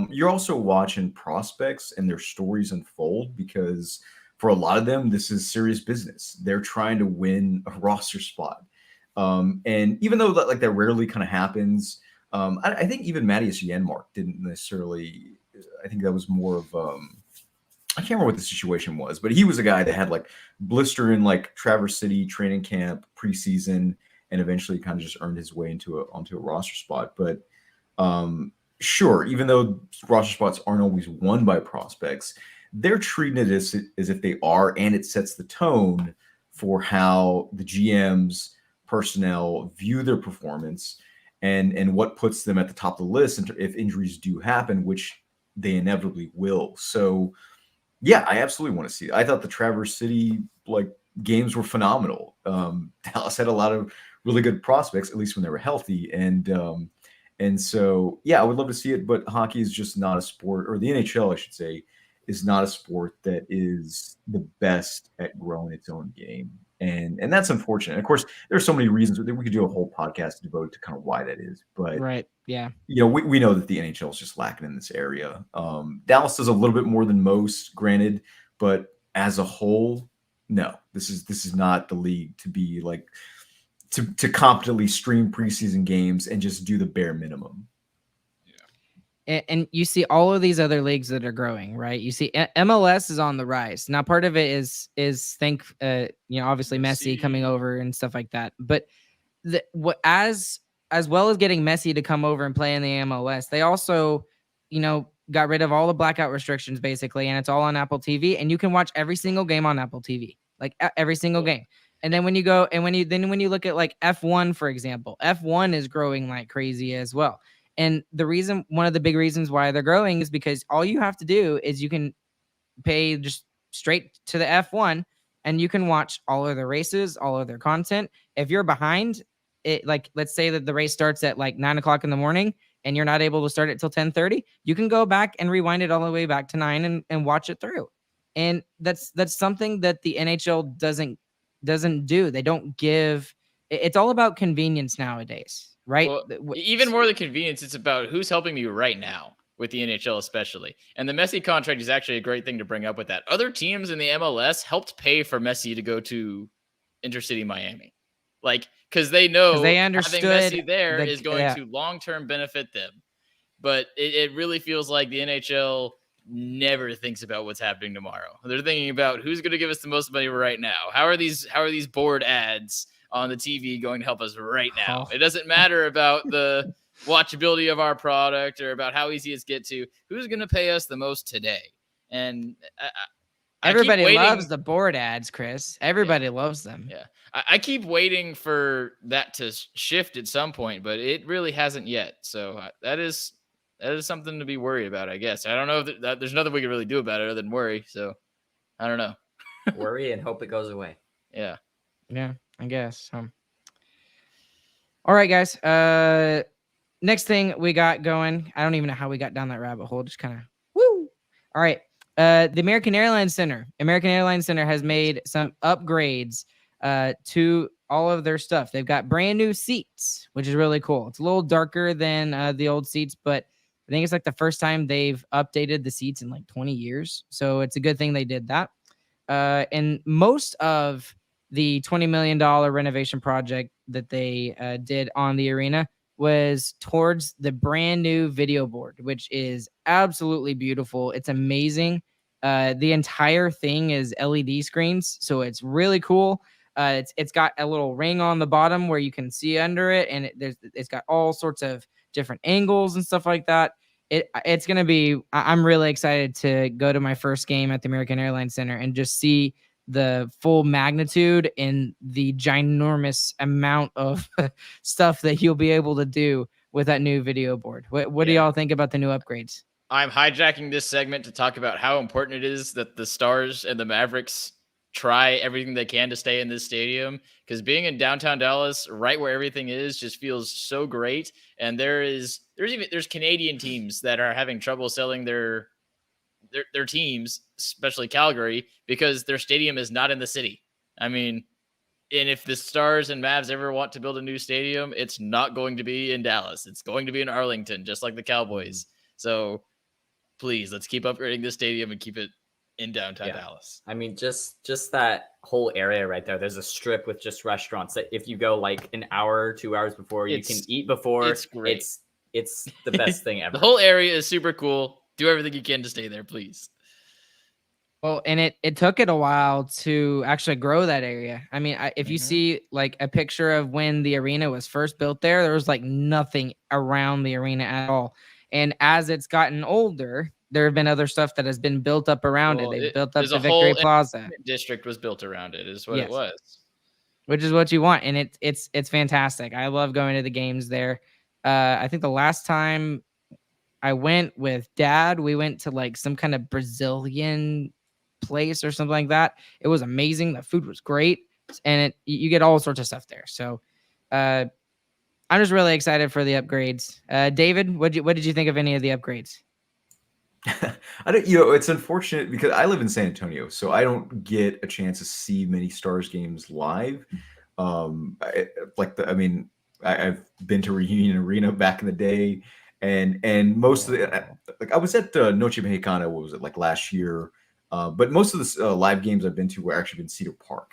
D: you're also watching prospects and their stories unfold because for a lot of them, this is serious business. They're trying to win a roster spot. And even though that rarely kind of happens, I think even Mattias Janmark didn't necessarily, I think that was more of, I can't remember what the situation was, but he was a guy that had like blister in like Traverse City training camp preseason, and eventually kind of just earned his way onto a roster spot. But sure, even though roster spots aren't always won by prospects, they're treating it as if they are, and it sets the tone for how the GMs, personnel view their performance and what puts them at the top of the list if injuries do happen, which they inevitably will. So yeah, I absolutely want to see it. I thought the Traverse City games were phenomenal. Dallas had a lot of really good prospects, at least when they were healthy. And so, yeah, I would love to see it, but hockey is just not a sport, or the NHL, I should say, is not a sport that is the best at growing its own game. And that's unfortunate. Of course, there's so many reasons that we could do a whole podcast devoted to kind of why that is. But
A: Right. Yeah.
D: you know, we know that the NHL is just lacking in this area. Dallas does a little bit more than most, granted, but as a whole, no, this is not the league to be like to competently stream preseason games and just do the bare minimum.
A: And you see all of these other leagues that are growing, right? You see MLS is on the rise. Now, part of it is obviously Messi coming over and stuff like that. But as well as getting Messi to come over and play in the MLS, they also, got rid of all the blackout restrictions basically, and it's all on Apple TV, and you can watch every single game on Apple TV, like every single game. And then when you look at like F1, for example, F1 is growing like crazy as well. And one of the big reasons why they're growing is because all you have to do is you can pay just straight to the F1 and you can watch all of their races, all of their content. If you're behind it, like let's say that the race starts at like 9:00 in the morning and you're not able to start it till 10:30, you can go back and rewind it all the way back to 9 and watch it through. And that's something that the NHL doesn't do. They don't give. It's all about convenience nowadays. Right.
B: Well, even more than convenience, it's about who's helping me right now with the NHL, especially. And the Messi contract is actually a great thing to bring up with that. Other teams in the MLS helped pay for Messi to go to Intercity Miami, because they know
A: they understood
B: having Messi there is going to long-term benefit them. But it really feels like the NHL never thinks about what's happening tomorrow. They're thinking about who's going to give us the most money right now. How are these board ads on the TV going to help us right now? It doesn't matter about the watchability of our product or about how easy it's get to. Who's going to pay us the most today? And
A: everybody loves the board ads, Chris. Everybody loves them.
B: Yeah. I keep waiting for that to shift at some point, but it really hasn't yet. So that is something to be worried about, I guess. I don't know if there's nothing we can really do about it other than worry. So I don't know.
C: Worry and hope it goes away.
B: Yeah.
A: Yeah. I guess. All right, guys. Next thing we got going. I don't even know how we got down that rabbit hole. Just kind of woo. All right. The American Airlines Center. American Airlines Center has made some upgrades to all of their stuff. They've got brand new seats, which is really cool. It's a little darker than the old seats, but I think it's like the first time they've updated the seats in like 20 years. So it's a good thing they did that. And most of the $20 million renovation project that they did on the arena was towards the brand new video board, which is absolutely beautiful. It's amazing. The entire thing is LED screens, so it's really cool. It's got a little ring on the bottom where you can see under it, and it's got all sorts of different angles and stuff like that. it's gonna be. I'm really excited to go to my first game at the American Airlines Center and just see the full magnitude and the ginormous amount of stuff that you'll be able to do with that new video board. What do
B: Yeah.
A: y'all think about the new upgrades?
B: I'm hijacking this segment to talk about how important it is that the Stars and the Mavericks try everything they can to stay in this stadium, because being in downtown Dallas, right where everything is, just feels so great. And there's Canadian teams that are having trouble selling their teams, especially Calgary, because their stadium is not in the city. I mean, and if the Stars and Mavs ever want to build a new stadium, it's not going to be in Dallas. It's going to be in Arlington, just like the Cowboys. So please, let's keep upgrading this stadium and keep it in downtown Dallas.
C: I mean, just that whole area right there. There's a strip with just restaurants that if you go like an hour, 2 hours before, you can eat before.
B: It's great.
C: It's the best thing ever.
B: The whole area is super cool. Do everything you can to stay there, please.
A: Well, and it took it a while to actually grow that area. I mean, if you see like a picture of when the arena was first built there was like nothing around the arena at all. And as it's gotten older, there have been other stuff that has been built up around it. They built up the Victory Plaza.
B: District was built around it, is what it was.
A: Which is what you want, and it's fantastic. I love going to the games there. I think the last time I went with Dad, we went to like some kind of Brazilian place or something like that. It was amazing. The food was great, and you get all sorts of stuff there. So I'm just really excited for the upgrades. David, what did you think of any of the upgrades?
D: I don't, you know, it's unfortunate because I live in San Antonio, so I don't get a chance to see many Stars games live. I've been to Reunion Arena back in the day, and most of the like I was at Noche Mexicana, what was it, like last year? But most of the live games I've been to were actually in Cedar Park.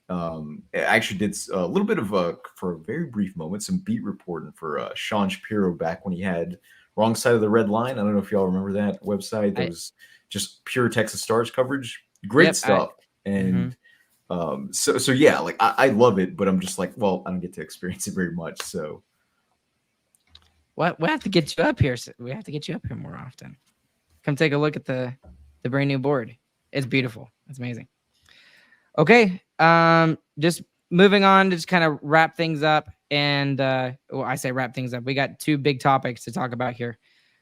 D: I actually did a little bit of for a very brief moment, some beat reporting for Sean Shapiro back when he had Wrong Side of the Red Line. I don't know if y'all remember that website. That was just pure Texas Stars coverage. Great stuff. So yeah, like I love it, but I'm just like, well, I don't get to experience it very much. So
A: what we have to get you up here. We have to get you up here more often. Come take a look at the brand new board. It's beautiful. It's amazing. Okay. Just moving on to just kind of wrap things up. And I say wrap things up. We got two big topics to talk about here.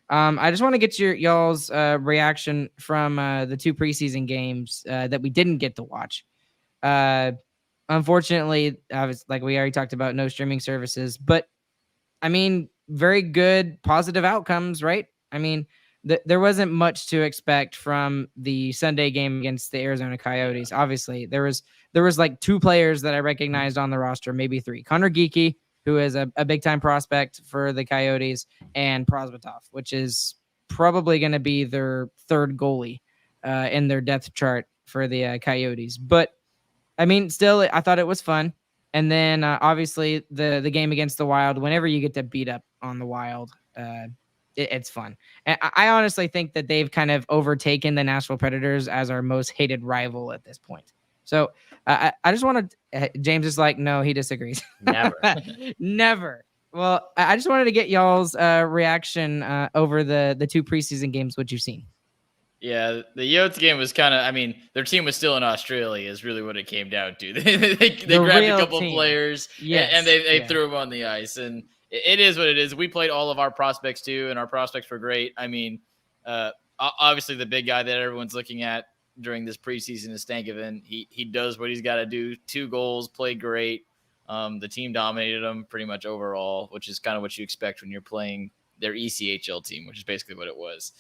A: I just want to get y'all's reaction from the two preseason games that we didn't get to watch. Unfortunately, like we already talked about, no streaming services. But I mean, very good, positive outcomes, right? I mean, there wasn't much to expect from the Sunday game against the Arizona Coyotes. Obviously, there was like two players that I recognized on the roster, maybe three. Connor Geeky, who is a big-time prospect for the Coyotes, and Prosvetov, which is probably going to be their third goalie in their depth chart for the Coyotes. But, I mean, still, I thought it was fun. And then, obviously, the game against the Wild, whenever you get to beat up on the Wild, it's fun. And I honestly think that they've kind of overtaken the Nashville Predators as our most hated rival at this point. So I just wanted James is like, no, he disagrees.
C: Never.
A: Never. Well, I just wanted to get y'all's reaction over the two preseason games, what you've seen.
B: Yeah, the Yotes game was kind of, I mean, their team was still in Australia is really what it came down to. They grabbed a couple of players and they threw them on the ice. And it is what it is. We played all of our prospects too, and our prospects were great. I mean, obviously the big guy that everyone's looking at during this preseason is Stankoven. He does what he's got to do. 2 goals, played great. The team dominated him pretty much overall, which is kind of what you expect when you're playing their ECHL team, which is basically what it was.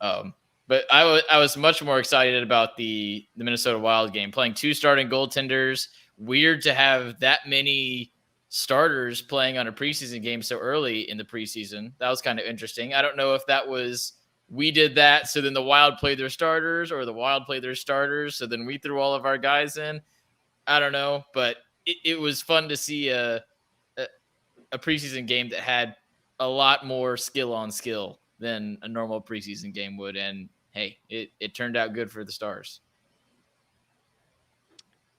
B: But I was much more excited about the Minnesota Wild game, playing 2 starting goaltenders. Weird to have that many starters playing on a preseason game so early in the preseason. That was kind of interesting. I don't know if that was we did that, so then the Wild played their starters, or the Wild played their starters, so then we threw all of our guys in. I don't know, but it was fun to see a preseason game that had a lot more skill on skill than a normal preseason game would. And hey, it turned out good for the Stars.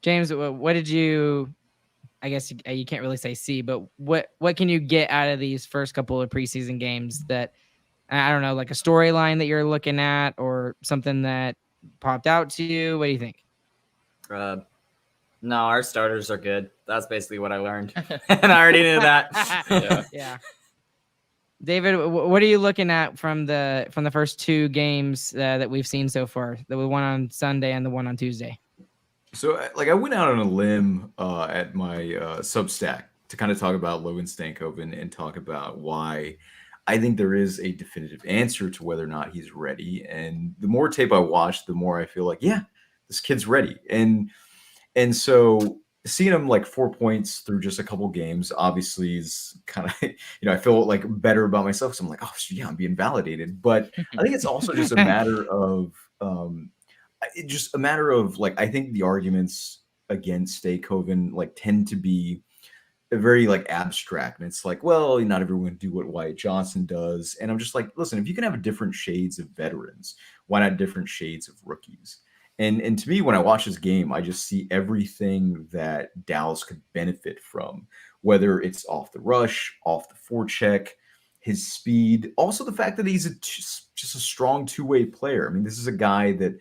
A: James, what did you, I guess you can't really say see, but what can you get out of these first couple of preseason games that, I don't know, like a storyline that you're looking at or something that popped out to you? What do you think?
C: No, our starters are good. That's basically what I learned, and I already knew that.
A: Yeah. David, what are you looking at from the first two games that we've seen so far? The one on Sunday and the one on Tuesday.
D: So, like, I went out on a limb at my Substack to kind of talk about Logan Stankoven and talk about why I think there is a definitive answer to whether or not he's ready. And the more tape I watch, the more I feel like, yeah, this kid's ready. And so seeing him like 4 points through just a couple games obviously is kind of, I feel like better about myself. So I'm like, oh yeah, I'm being validated. But I think it's also just a matter of like, I think the arguments against Stakehoven like tend to be very like abstract, and it's like, well, not everyone can do what Wyatt Johnson does. And I'm just like, listen, if you can have different shades of veterans, why not different shades of rookies? And to me, when I watch this game, I just see everything that Dallas could benefit from, whether it's off the rush, off the forecheck, his speed, also the fact that he's just a strong two-way player. I mean, this is a guy that,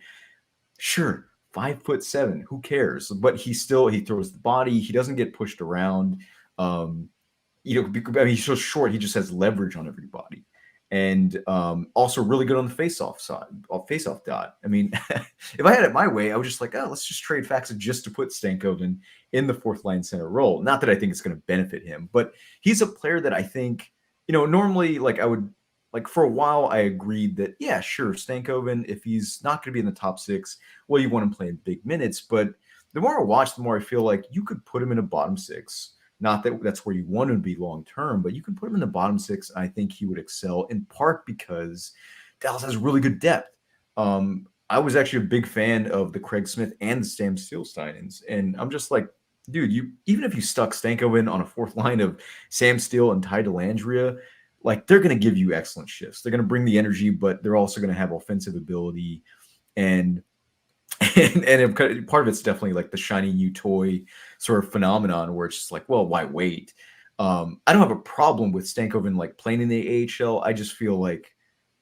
D: sure, 5'7", who cares? But he throws the body. He doesn't get pushed around. I mean, he's so short. He just has leverage on everybody, and also really good on the face-off dot. I mean, if I had it my way, I would just like, oh, let's just trade Faxa just to put Stankoven in the fourth line center role. Not that I think it's going to benefit him, but he's a player that I think, normally, like, I would. Like, for a while, I agreed that, yeah, sure, Stankoven, if he's not going to be in the top six, well, you want him playing big minutes. But the more I watch, the more I feel like you could put him in a bottom six. Not that that's where you want him to be long term, but you can put him in the bottom six. And I think he would excel, in part because Dallas has really good depth. I was actually a big fan of the Craig Smith and the Sam Steele signings. And I'm just like, dude, even if you stuck Stankoven on a fourth line of Sam Steele and Ty Dellandrea, like, they're going to give you excellent shifts. They're going to bring the energy, but they're also going to have offensive ability. And part of it's definitely like the shiny new toy sort of phenomenon where it's just like, well, why wait? I don't have a problem with Stankoven like playing in the AHL. I just feel like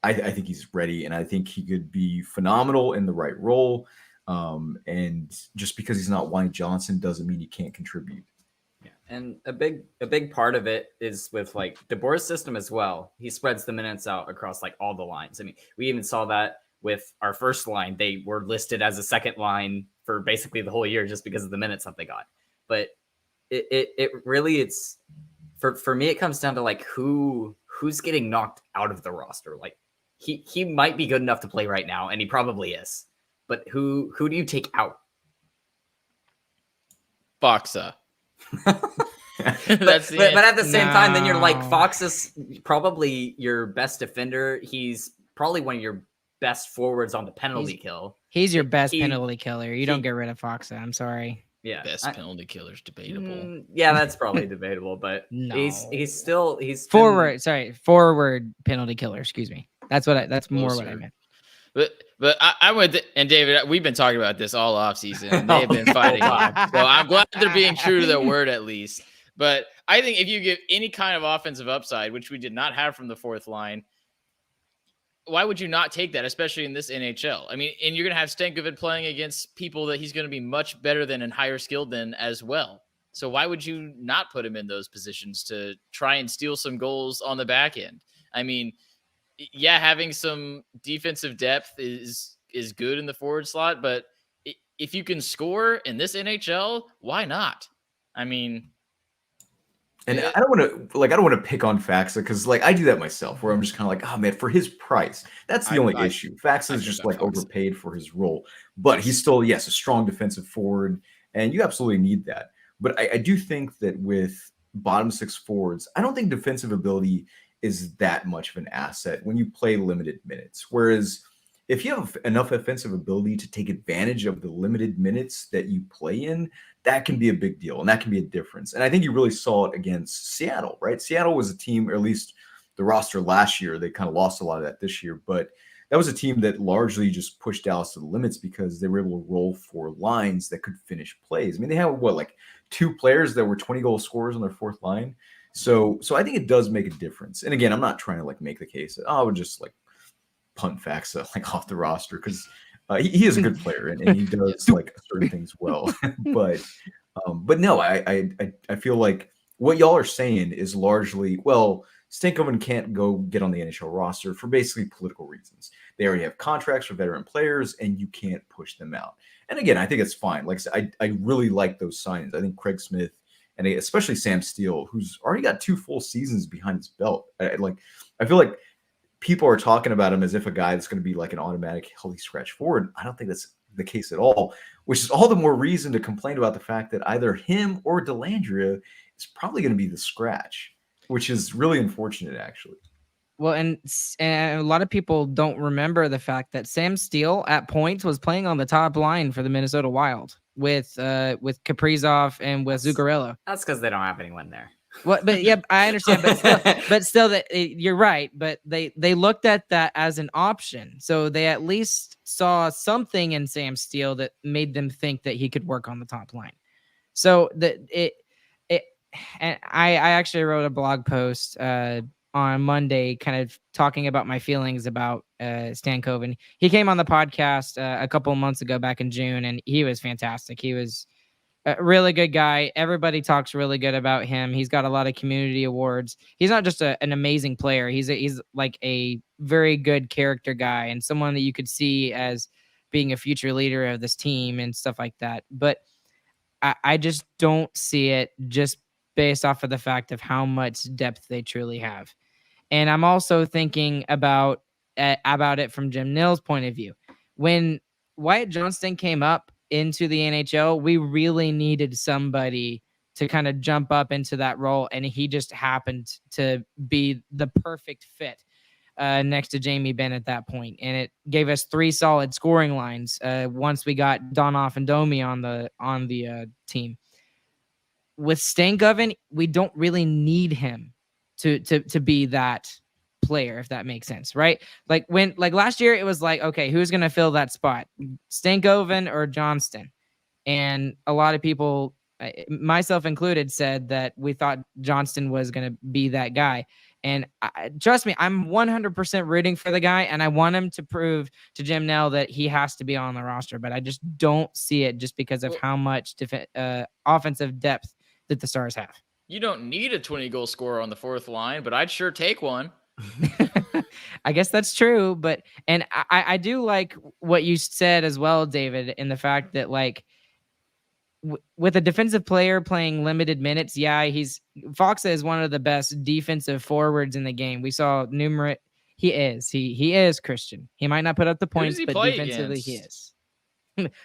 D: I think he's ready, and I think he could be phenomenal in the right role. And just because he's not Wyatt Johnson doesn't mean he can't contribute.
C: Yeah. And a big part of it is with like DeBoer's system as well. He spreads the minutes out across like all the lines. I mean, we even saw that with our first line. They were listed as a second line for basically the whole year just because of the minutes that they got. But it really, it's for me, it comes down to like who's getting knocked out of the roster. Like he might be good enough to play right now, and he probably is. But who do you take out?
B: Faxa.
C: but at the same time, then you're like, Fox is probably your best defender. He's probably one of your best forwards on the penalty kill.
A: He's your best penalty killer. You don't get rid of Fox. I'm sorry.
C: Yeah,
B: best penalty killer's debatable.
C: Yeah, that's probably debatable, but
A: no.
C: he's
A: forward. Sorry, forward penalty killer. Excuse me. That's more what I meant.
B: But I would, and David, we've been talking about this all off season, and they've been fighting. So I'm glad they're being true to their word at least. But I think if you give any kind of offensive upside, which we did not have from the fourth line, why would you not take that, especially in this NHL? I mean, and you're going to have Stankoven playing against people that he's going to be much better than and higher skilled than as well. So why would you not put him in those positions to try and steal some goals on the back end? I mean, yeah, having some defensive depth is good in the forward slot, but if you can score in this NHL, why not? I mean,
D: and I don't want to pick on Faxa because like I do that myself, where I'm just kind of like, oh man, for his price, that's the only issue. Faxa is just like overpaid for his role, but he's still, yes, a strong defensive forward, and you absolutely need that. But I do think that with bottom six forwards, I don't think defensive ability is that much of an asset when you play limited minutes. Whereas if you have enough offensive ability to take advantage of the limited minutes that you play in, that can be a big deal, and that can be a difference. And I think you really saw it against Seattle, right? Seattle was a team, or at least the roster last year, they kind of lost a lot of that this year, but that was a team that largely just pushed Dallas to the limits because they were able to roll four lines that could finish plays. I mean, they had like 2 players that were 20-goal scorers on their fourth line. So I think it does make a difference. And again, I'm not trying to like make the case that I would just like punt Faxa like off the roster because he is a good player and he does like certain things well. But no, I feel like what y'all are saying is largely, well, Stankoven can't go get on the NHL roster for basically political reasons. They already have contracts for veteran players, and you can't push them out. And again, I think it's fine. Like I said, I really like those signings. I think Craig Smith and especially Sam Steele, who's already got 2 full seasons behind his belt. I feel like people are talking about him as if a guy that's going to be like an automatic healthy scratch forward. I don't think that's the case at all, which is all the more reason to complain about the fact that either him or Delandria is probably going to be the scratch, which is really unfortunate, actually.
A: Well, and a lot of people don't remember the fact that Sam Steele at points was playing on the top line for the Minnesota Wild with Kaprizov and with Zuccarello.
C: That's because they don't have anyone there.
A: Well, but yeah, I understand, but still, that you're right. But they looked at that as an option, so they at least saw something in Sam Steele that made them think that he could work on the top line. So and I actually wrote a blog post on Monday, kind of talking about my feelings about Stankoven. He came on the podcast a couple of months ago, back in June, and he was fantastic. He was a really good guy. Everybody talks really good about him. He's got a lot of community awards. He's not just an amazing player. He's like a very good character guy and someone that you could see as being a future leader of this team and stuff like that. But I just don't see it just based off of the fact of how much depth they truly have. And I'm also thinking about it from Jim Nill's point of view. When Wyatt Johnston came up into the NHL, we really needed somebody to kind of jump up into that role, and he just happened to be the perfect fit next to Jamie Benn at that point. And it gave us 3 solid scoring lines once we got Donoff and Domi on the team. With Stankoven, we don't really need him to be that player, if that makes sense, right? Like last year, it was like, okay, who's gonna fill that spot, Stankoven or Johnston? And a lot of people, myself included, said that we thought Johnston was gonna be that guy. And trust me, I'm 100% rooting for the guy, and I want him to prove to Jim Nell that he has to be on the roster. But I just don't see it, just because of how much offensive depth that the Stars have.
B: You don't need a 20-goal scorer on the 4th line, but I'd sure take one.
A: I guess that's true, but I do like what you said as well, David, in the fact that like with a defensive player playing limited minutes, Foxa is one of the best defensive forwards in the game. We saw numerous. He is Christian. He might not put up the points, but defensively he is.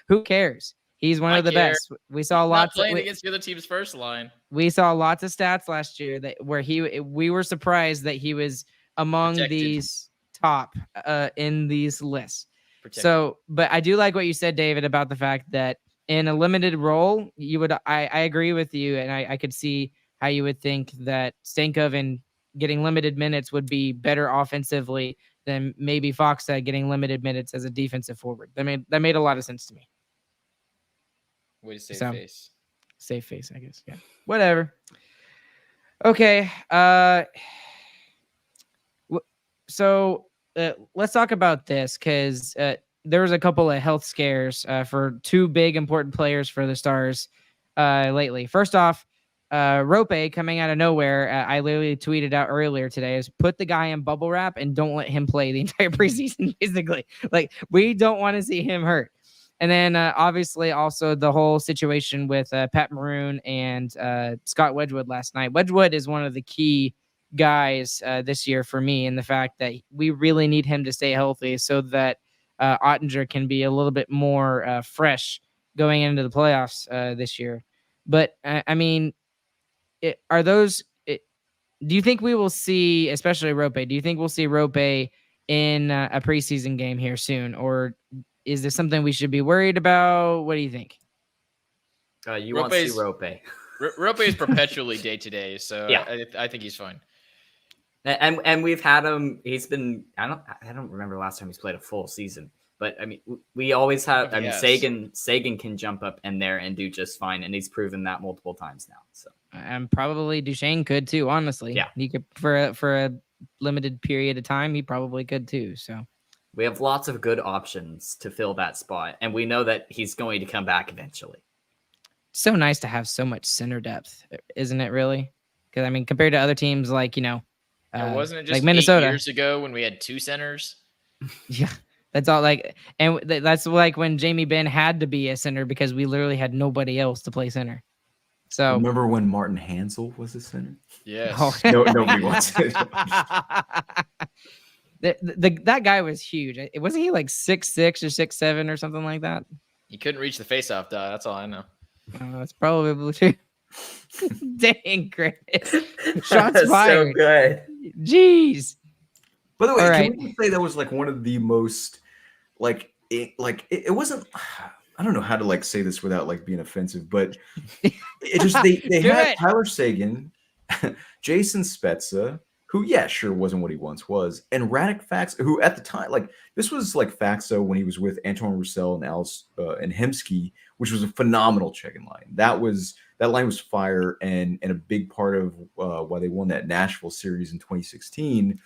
A: Who cares? He's one of the best. We saw lots
B: playing against the other team's first line.
A: We saw lots of stats last year where we were surprised that he was among these top in these lists. So, but I do like what you said, David, about the fact that in a limited role, I agree with you, and I could see how you would think that Stankoven getting limited minutes would be better offensively than maybe Foxa getting limited minutes as a defensive forward. That made a lot of sense to me.
B: Way to save face.
A: Save face, I guess. Yeah. Whatever. Okay. So let's talk about this, because there was a couple of health scares for 2 big important players for the Stars lately. First off, Rope coming out of nowhere. I literally tweeted out earlier today is put the guy in bubble wrap and don't let him play the entire preseason. Basically, like, we don't want to see him hurt. And then obviously also the whole situation with Pat Maroon and Scott Wedgwood last night. Wedgwood is one of the key guys this year for me, in the fact that we really need him to stay healthy so that Ottinger can be a little bit more fresh going into the playoffs this year. But I mean, do you think we will see, especially Rope, do you think we'll see Rope in a preseason game here soon? Or is this something we should be worried about? What do you think?
C: You won't see Rope.
B: Rope is perpetually day-to-day, so
C: yeah.
B: I think he's fine.
C: And we've had him. He's been. I don't remember the last time he's played a full season. But I mean, we always have. I mean, Sagan can jump up in there and do just fine, and he's proven that multiple times now. So
A: And probably Duchesne could too, honestly.
C: Yeah.
A: He could for a limited period of time, he probably could too. So
C: We have lots of good options to fill that spot, and we know that he's going to come back eventually.
A: so nice to have so much center depth, isn't it really? Because I mean, compared to other teams like,
B: wasn't it just
A: like Minnesota
B: 8 years ago when we had 2 centers?
A: Yeah, that's all. Like, and that's like when Jamie Benn had to be a center because we literally had nobody else to play center. So
D: Remember when Martin Hansel was a center?
B: Yes.
A: Oh.
D: Nobody wants it.
A: That guy was huge. Wasn't he like 6'6" or 6'7" or something like that?
B: He couldn't reach the faceoff dot. That's all I know.
A: That's probably true. Dang, Chris. Shots
C: That's
A: fired.
C: so good.
A: Jeez.
D: By the way,
A: All
D: can
A: right.
D: we just say that was like one of the most it wasn't. I don't know how to like say this without like being offensive, but it just they
A: Do
D: had
A: it.
D: Tyler Sagan, Jason Spezza, who sure wasn't what he once was, and Radek Fax, who at the time like this was like Faxo when he was with Antoine Roussel and Alice and Hemsky, which was a phenomenal check-in line. That line was fire and a big part of why they won that Nashville series in 2016.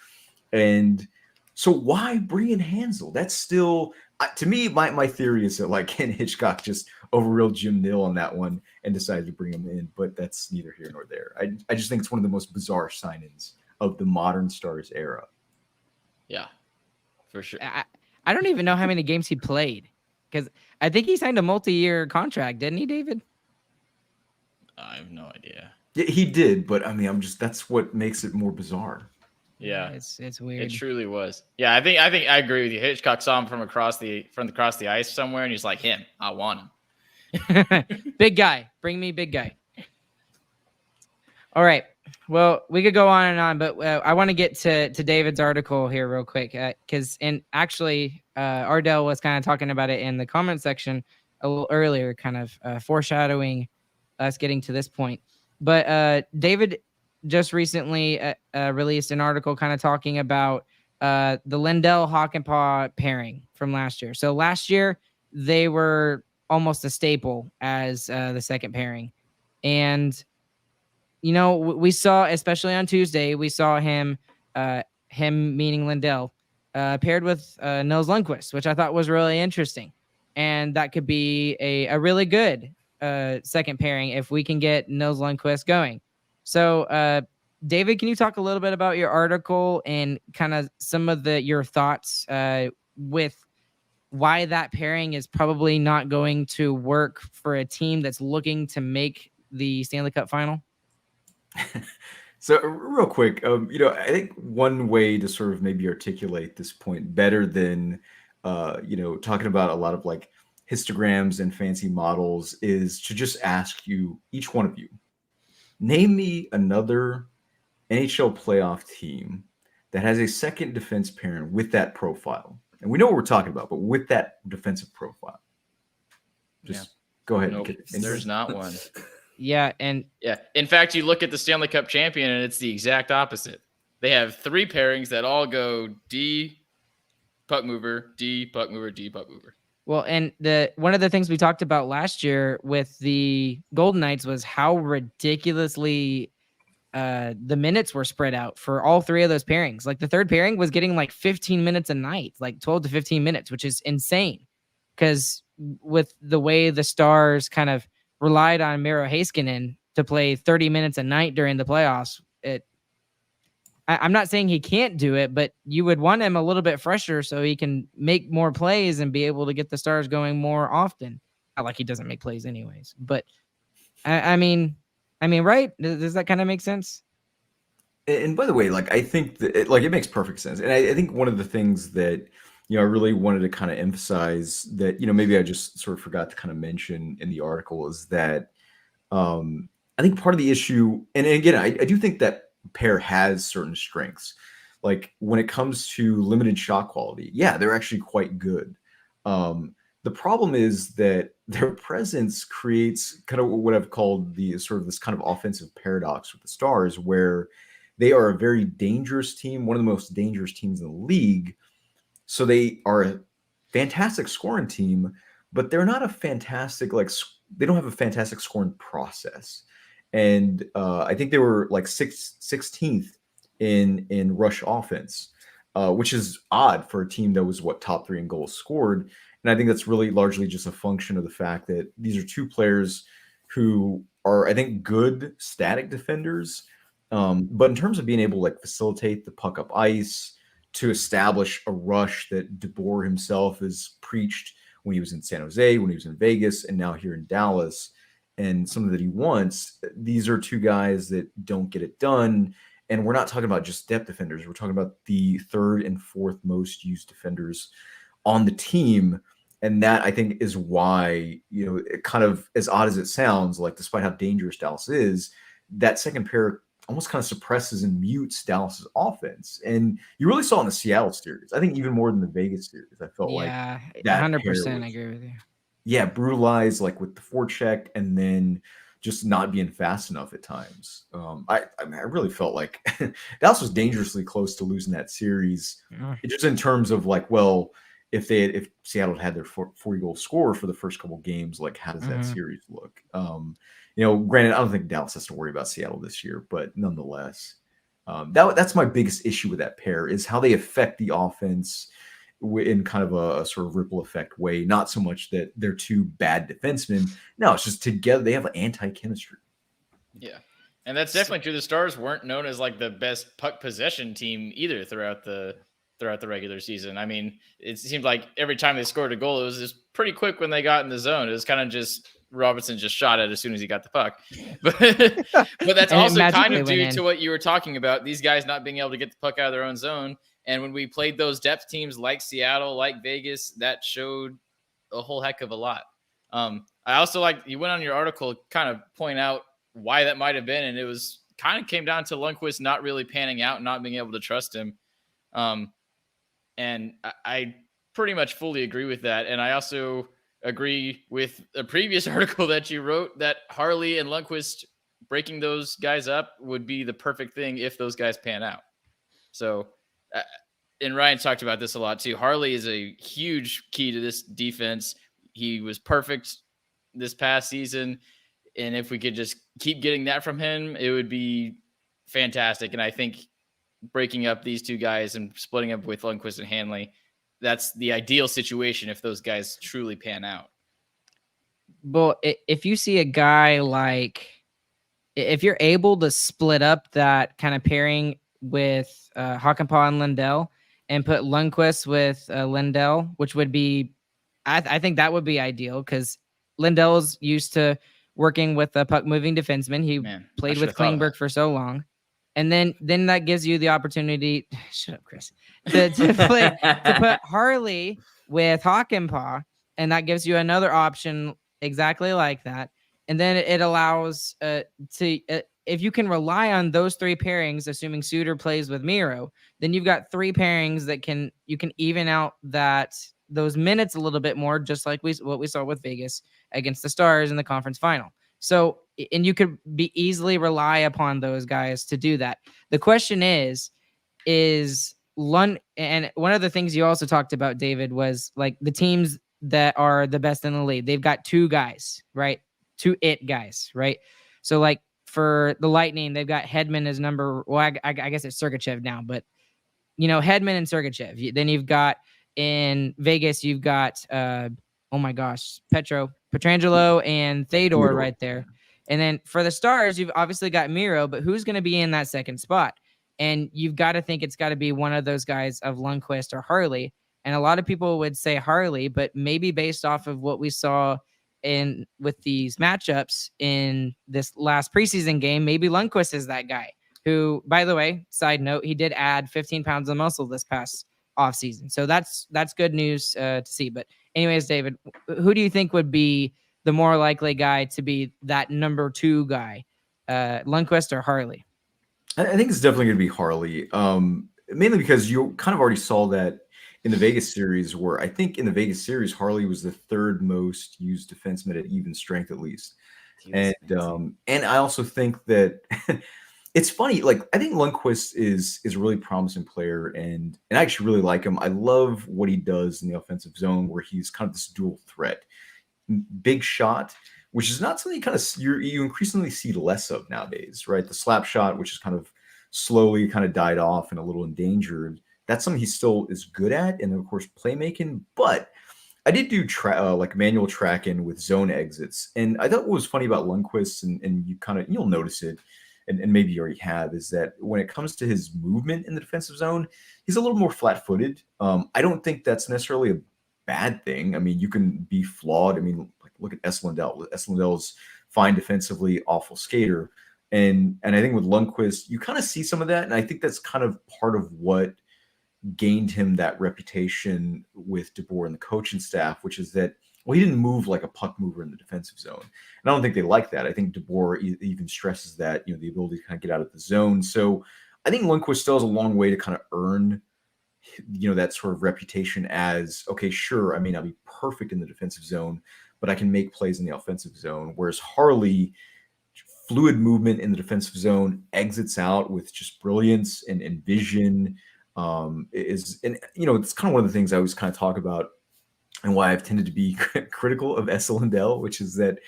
D: And so why bring in Hansel? That's still to me, my theory is that like Ken Hitchcock just overruled Jim Nill on that one and decided to bring him in, but that's neither here nor there. I just think it's one of the most bizarre sign-ins of the modern Stars era.
B: Yeah, for sure.
A: I don't even know how many games he played because I think he signed a multi-year contract, didn't he, David?
B: I have no idea.
D: Yeah, he did, but I mean, that's what makes it more bizarre.
B: Yeah,
A: it's weird.
B: It truly was. Yeah, I think I agree with you. Hitchcock saw him from across the ice somewhere, and he's like, him. I want him.
A: Big guy. Bring me big guy. All right. Well, we could go on and on, but I want to get to David's article here real quick actually Ardell was kind of talking about it in the comment section a little earlier, kind of foreshadowing us getting to this point. But David just recently released an article kind of talking about the Lindell Hockenpah pairing from last year. So last year they were almost a staple as the second pairing. And, we saw, especially on Tuesday, we saw him meaning Lindell, paired with Nils Lundqvist, which I thought was really interesting. And that could be a really good second pairing if we can get Nils Lundqvist going. So, David, can you talk a little bit about your article and kind of some of your thoughts with why that pairing is probably not going to work for a team that's looking to make the Stanley Cup final?
D: So real quick, I think one way to sort of maybe articulate this point better than, talking about a lot of like histograms and fancy models is to just ask you, each one of you, name me another NHL playoff team that has a second defense pairing with that profile. And we know what we're talking about, but with that defensive profile. Just go ahead.
B: Nope, there's not one.
A: Yeah, and
B: in fact, you look at the Stanley Cup champion, and it's the exact opposite. They have 3 pairings that all go D, puck mover, D, puck mover, D, puck mover.
A: Well, and one of the things we talked about last year with the Golden Knights was how ridiculously the minutes were spread out for all 3 of those pairings. Like the third pairing was getting like 15 minutes a night, like 12 to 15 minutes, which is insane. Because with the way the Stars kind of relied on Miro Heiskanen to play 30 minutes a night during the playoffs, I'm not saying he can't do it, but you would want him a little bit fresher so he can make more plays and be able to get the Stars going more often. Not like he doesn't make plays anyways, but I mean, right? Does that kind of make sense?
D: And by the way, like I think that it makes perfect sense. And I think one of the things that I really wanted to kind of emphasize that maybe I just sort of forgot to kind of mention in the article is that I think part of the issue, and again, I do think that pair has certain strengths. Like when it comes to limited shot quality, they're actually quite good. The problem is that their presence creates kind of what I've called the sort of this kind of offensive paradox with the Stars, where they are a very dangerous team, one of the most dangerous teams in the league. So they are a fantastic scoring team, but they're not a fantastic, they don't have a fantastic scoring process. and I think they were like 16th in rush offense, which is odd for a team that was top 3 in goals scored. And I think that's really largely just a function of the fact that these are two players who are, I think, good static defenders. But in terms of being able to like facilitate the puck up ice, to establish a rush that DeBoer himself has preached when he was in San Jose, when he was in Vegas, and now here in Dallas, and something that he wants, these are two guys that don't get it done. And we're not talking about just depth defenders. We're talking about the third and fourth most used defenders on the team. And that, I think, is why, it kind of, as odd as it sounds, like despite how dangerous Dallas is, that second pair almost kind of suppresses and mutes Dallas's offense. And you really saw it in the Seattle series. I think even more than the Vegas series. I felt like that
A: 100%. I agree with you.
D: Yeah, brutalized like with the forecheck and then just not being fast enough at times. I really felt like Dallas was dangerously close to losing that series. Just in terms of like, well, if Seattle had their 40-goal scorer for the first couple games, like how does that series look? Granted, I don't think Dallas has to worry about Seattle this year, but nonetheless, that's my biggest issue with that pair is how they affect the offense in kind of a sort of ripple effect way. Not so much that they're two bad defensemen. No, it's just together they have anti-chemistry.
B: Yeah. And that's definitely true. The Stars weren't known as like the best puck possession team either throughout the regular season. I mean, it seemed like every time they scored a goal, it was just pretty quick when they got in the zone. It was kind of just Robertson just shot it as soon as he got the puck. But that's also kind of due to what you were talking about, these guys not being able to get the puck out of their own zone. And when we played those depth teams like Seattle, like Vegas, that showed a whole heck of a lot. I also you went on your article, kind of point out why that might have been. And it was kind of came down to Lundqvist not really panning out, not being able to trust him. And I pretty much fully agree with that. And I also agree with a previous article that you wrote that Harley and Lundqvist breaking those guys up would be the perfect thing if those guys pan out. So, and Ryan talked about this a lot too. Harley is a huge key to this defense. He was perfect this past season. And if we could just keep getting that from him, it would be fantastic. And I think breaking up these two guys and splitting up with Lundqvist and Hanley, that's the ideal situation if those guys truly pan out.
A: But if you see a guy if you're able to split up that kind of pairing with Hakanpää and Lindell and put Lundqvist with Lindell, which would be, I think that would be ideal because Lindell's used to working with a puck moving defenseman. He played with Klingberg for so long. And then that gives you the opportunity. Shut up, Chris. To put Harley with Hakanpää, and that gives you another option exactly like that. And then it allows if you can rely on those three pairings, assuming Suter plays with Miro, then you've got three pairings that you can even out those minutes a little bit more, just like what we saw with Vegas against the Stars in the conference final. So, and you could be easily rely upon those guys to do that. The question is and one of the things you also talked about, David, was like the teams that are the best in the league. They've got two guys, right? Two guys, right? So like for the Lightning, they've got Hedman as I guess it's Sergachev now, but Hedman and Sergachev. Then you've got in Vegas, you've got Pietrangelo and Theodore right there. And then for the Stars, you've obviously got Miro, but who's going to be in that second spot? And you've got to think it's got to be one of those guys of Lundqvist or Harley. And a lot of people would say Harley, but maybe based off of what we saw with these matchups in this last preseason game, maybe Lundqvist is that guy who, by the way, side note, he did add 15 pounds of muscle this past offseason. So that's good news to see. But anyways, David, who do you think would be the more likely guy to be that number two guy, Lundqvist or Harley?
D: I think it's definitely going to be Harley, mainly because you kind of already saw that in the Vegas series, where I think in the Vegas series, Harley was the third most used defenseman at even strength, at least. And I also think that it's funny. Like, I think Lundqvist is a really promising player, and I actually really like him. I love what he does in the offensive zone, where he's kind of this dual threat, big shot, which is not something you increasingly see less of nowadays, right? The slap shot, which is kind of slowly kind of died off and a little endangered. That's something he still is good at, and of course playmaking. But I did do like manual tracking with zone exits, and I thought what was funny about Lundqvist, and you'll notice it, and maybe you already have, is that when it comes to his movement in the defensive zone, he's a little more flat-footed. I don't think that's necessarily a bad thing. I mean, you can be flawed. I mean, like look at S. Lindell. S. Lindell's fine defensively, awful skater. And I think with Lundqvist, you kind of see some of that. And I think that's kind of part of what gained him that reputation with DeBoer and the coaching staff, which is that, well, he didn't move like a puck mover in the defensive zone. And I don't think they like that. I think DeBoer even stresses that, the ability to kind of get out of the zone. So I think Lundqvist still has a long way to kind of earn that sort of reputation as, okay, sure, I may not be perfect in the defensive zone, but I can make plays in the offensive zone. Whereas Harley, fluid movement in the defensive zone, exits out with just brilliance and vision. It's kind of one of the things I always kind of talk about, and why I've tended to be critical of S. Lindell, which is that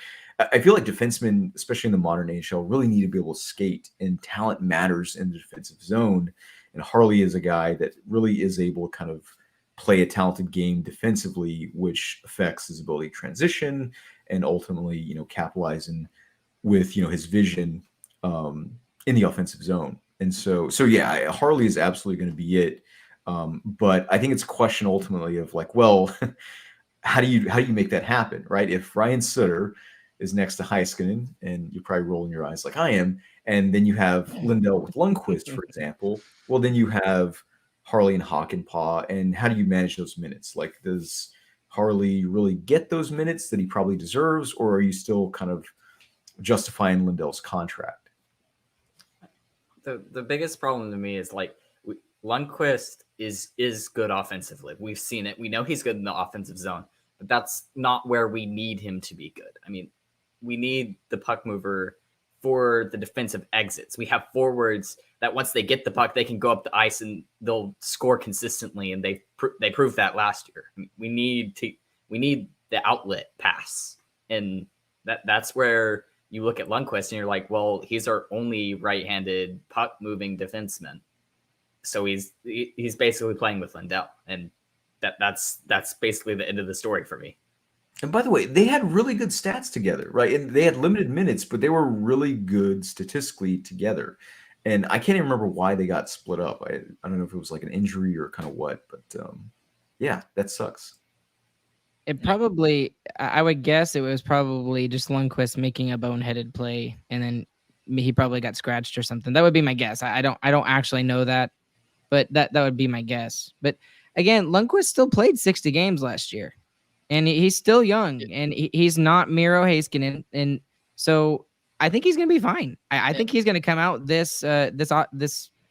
D: I feel like defensemen, especially in the modern NHL, really need to be able to skate, and talent matters in the defensive zone. And Harley is a guy that really is able to kind of play a talented game defensively, which affects his ability to transition and ultimately, capitalizing with, his vision in the offensive zone. And so yeah, Harley is absolutely going to be it. But I think it's a question ultimately of like, well, how do you make that happen, right? If Ryan Sutter is next to Heiskanen, and you're probably rolling your eyes like I am, and then you have Lindell with Lundqvist, for example, well, then you have Harley and Hakanpää, and how do you manage those minutes? Like, does Harley really get those minutes that he probably deserves, or are you still kind of justifying Lindell's contract?
C: The biggest problem to me is like Lundqvist is good offensively. We've seen it. We know he's good in the offensive zone, but that's not where we need him to be good. I mean, we need the puck mover for the defensive exits. We have forwards that once they get the puck, they can go up the ice and they'll score consistently, and they proved that last year. I mean, we need the outlet pass, and that's where you look at Lundqvist and you're like, well, he's our only right-handed puck moving defenseman. So he's basically playing with Lindell, and that's basically the end of the story for me.
D: And by the way, they had really good stats together, right? And they had limited minutes, but they were really good statistically together. And I can't even remember why they got split up. I don't know if it was like an injury or kind of what, but yeah, that sucks.
A: It probably, I would guess it was probably just Lundqvist making a boneheaded play, and then he probably got scratched or something. That would be my guess. I don't actually know that, but that would be my guess. But again, Lundqvist still played 60 games last year, and he's still young, and he's not Miro Heiskanen, and so I think he's going to be fine. I think he's going to come out this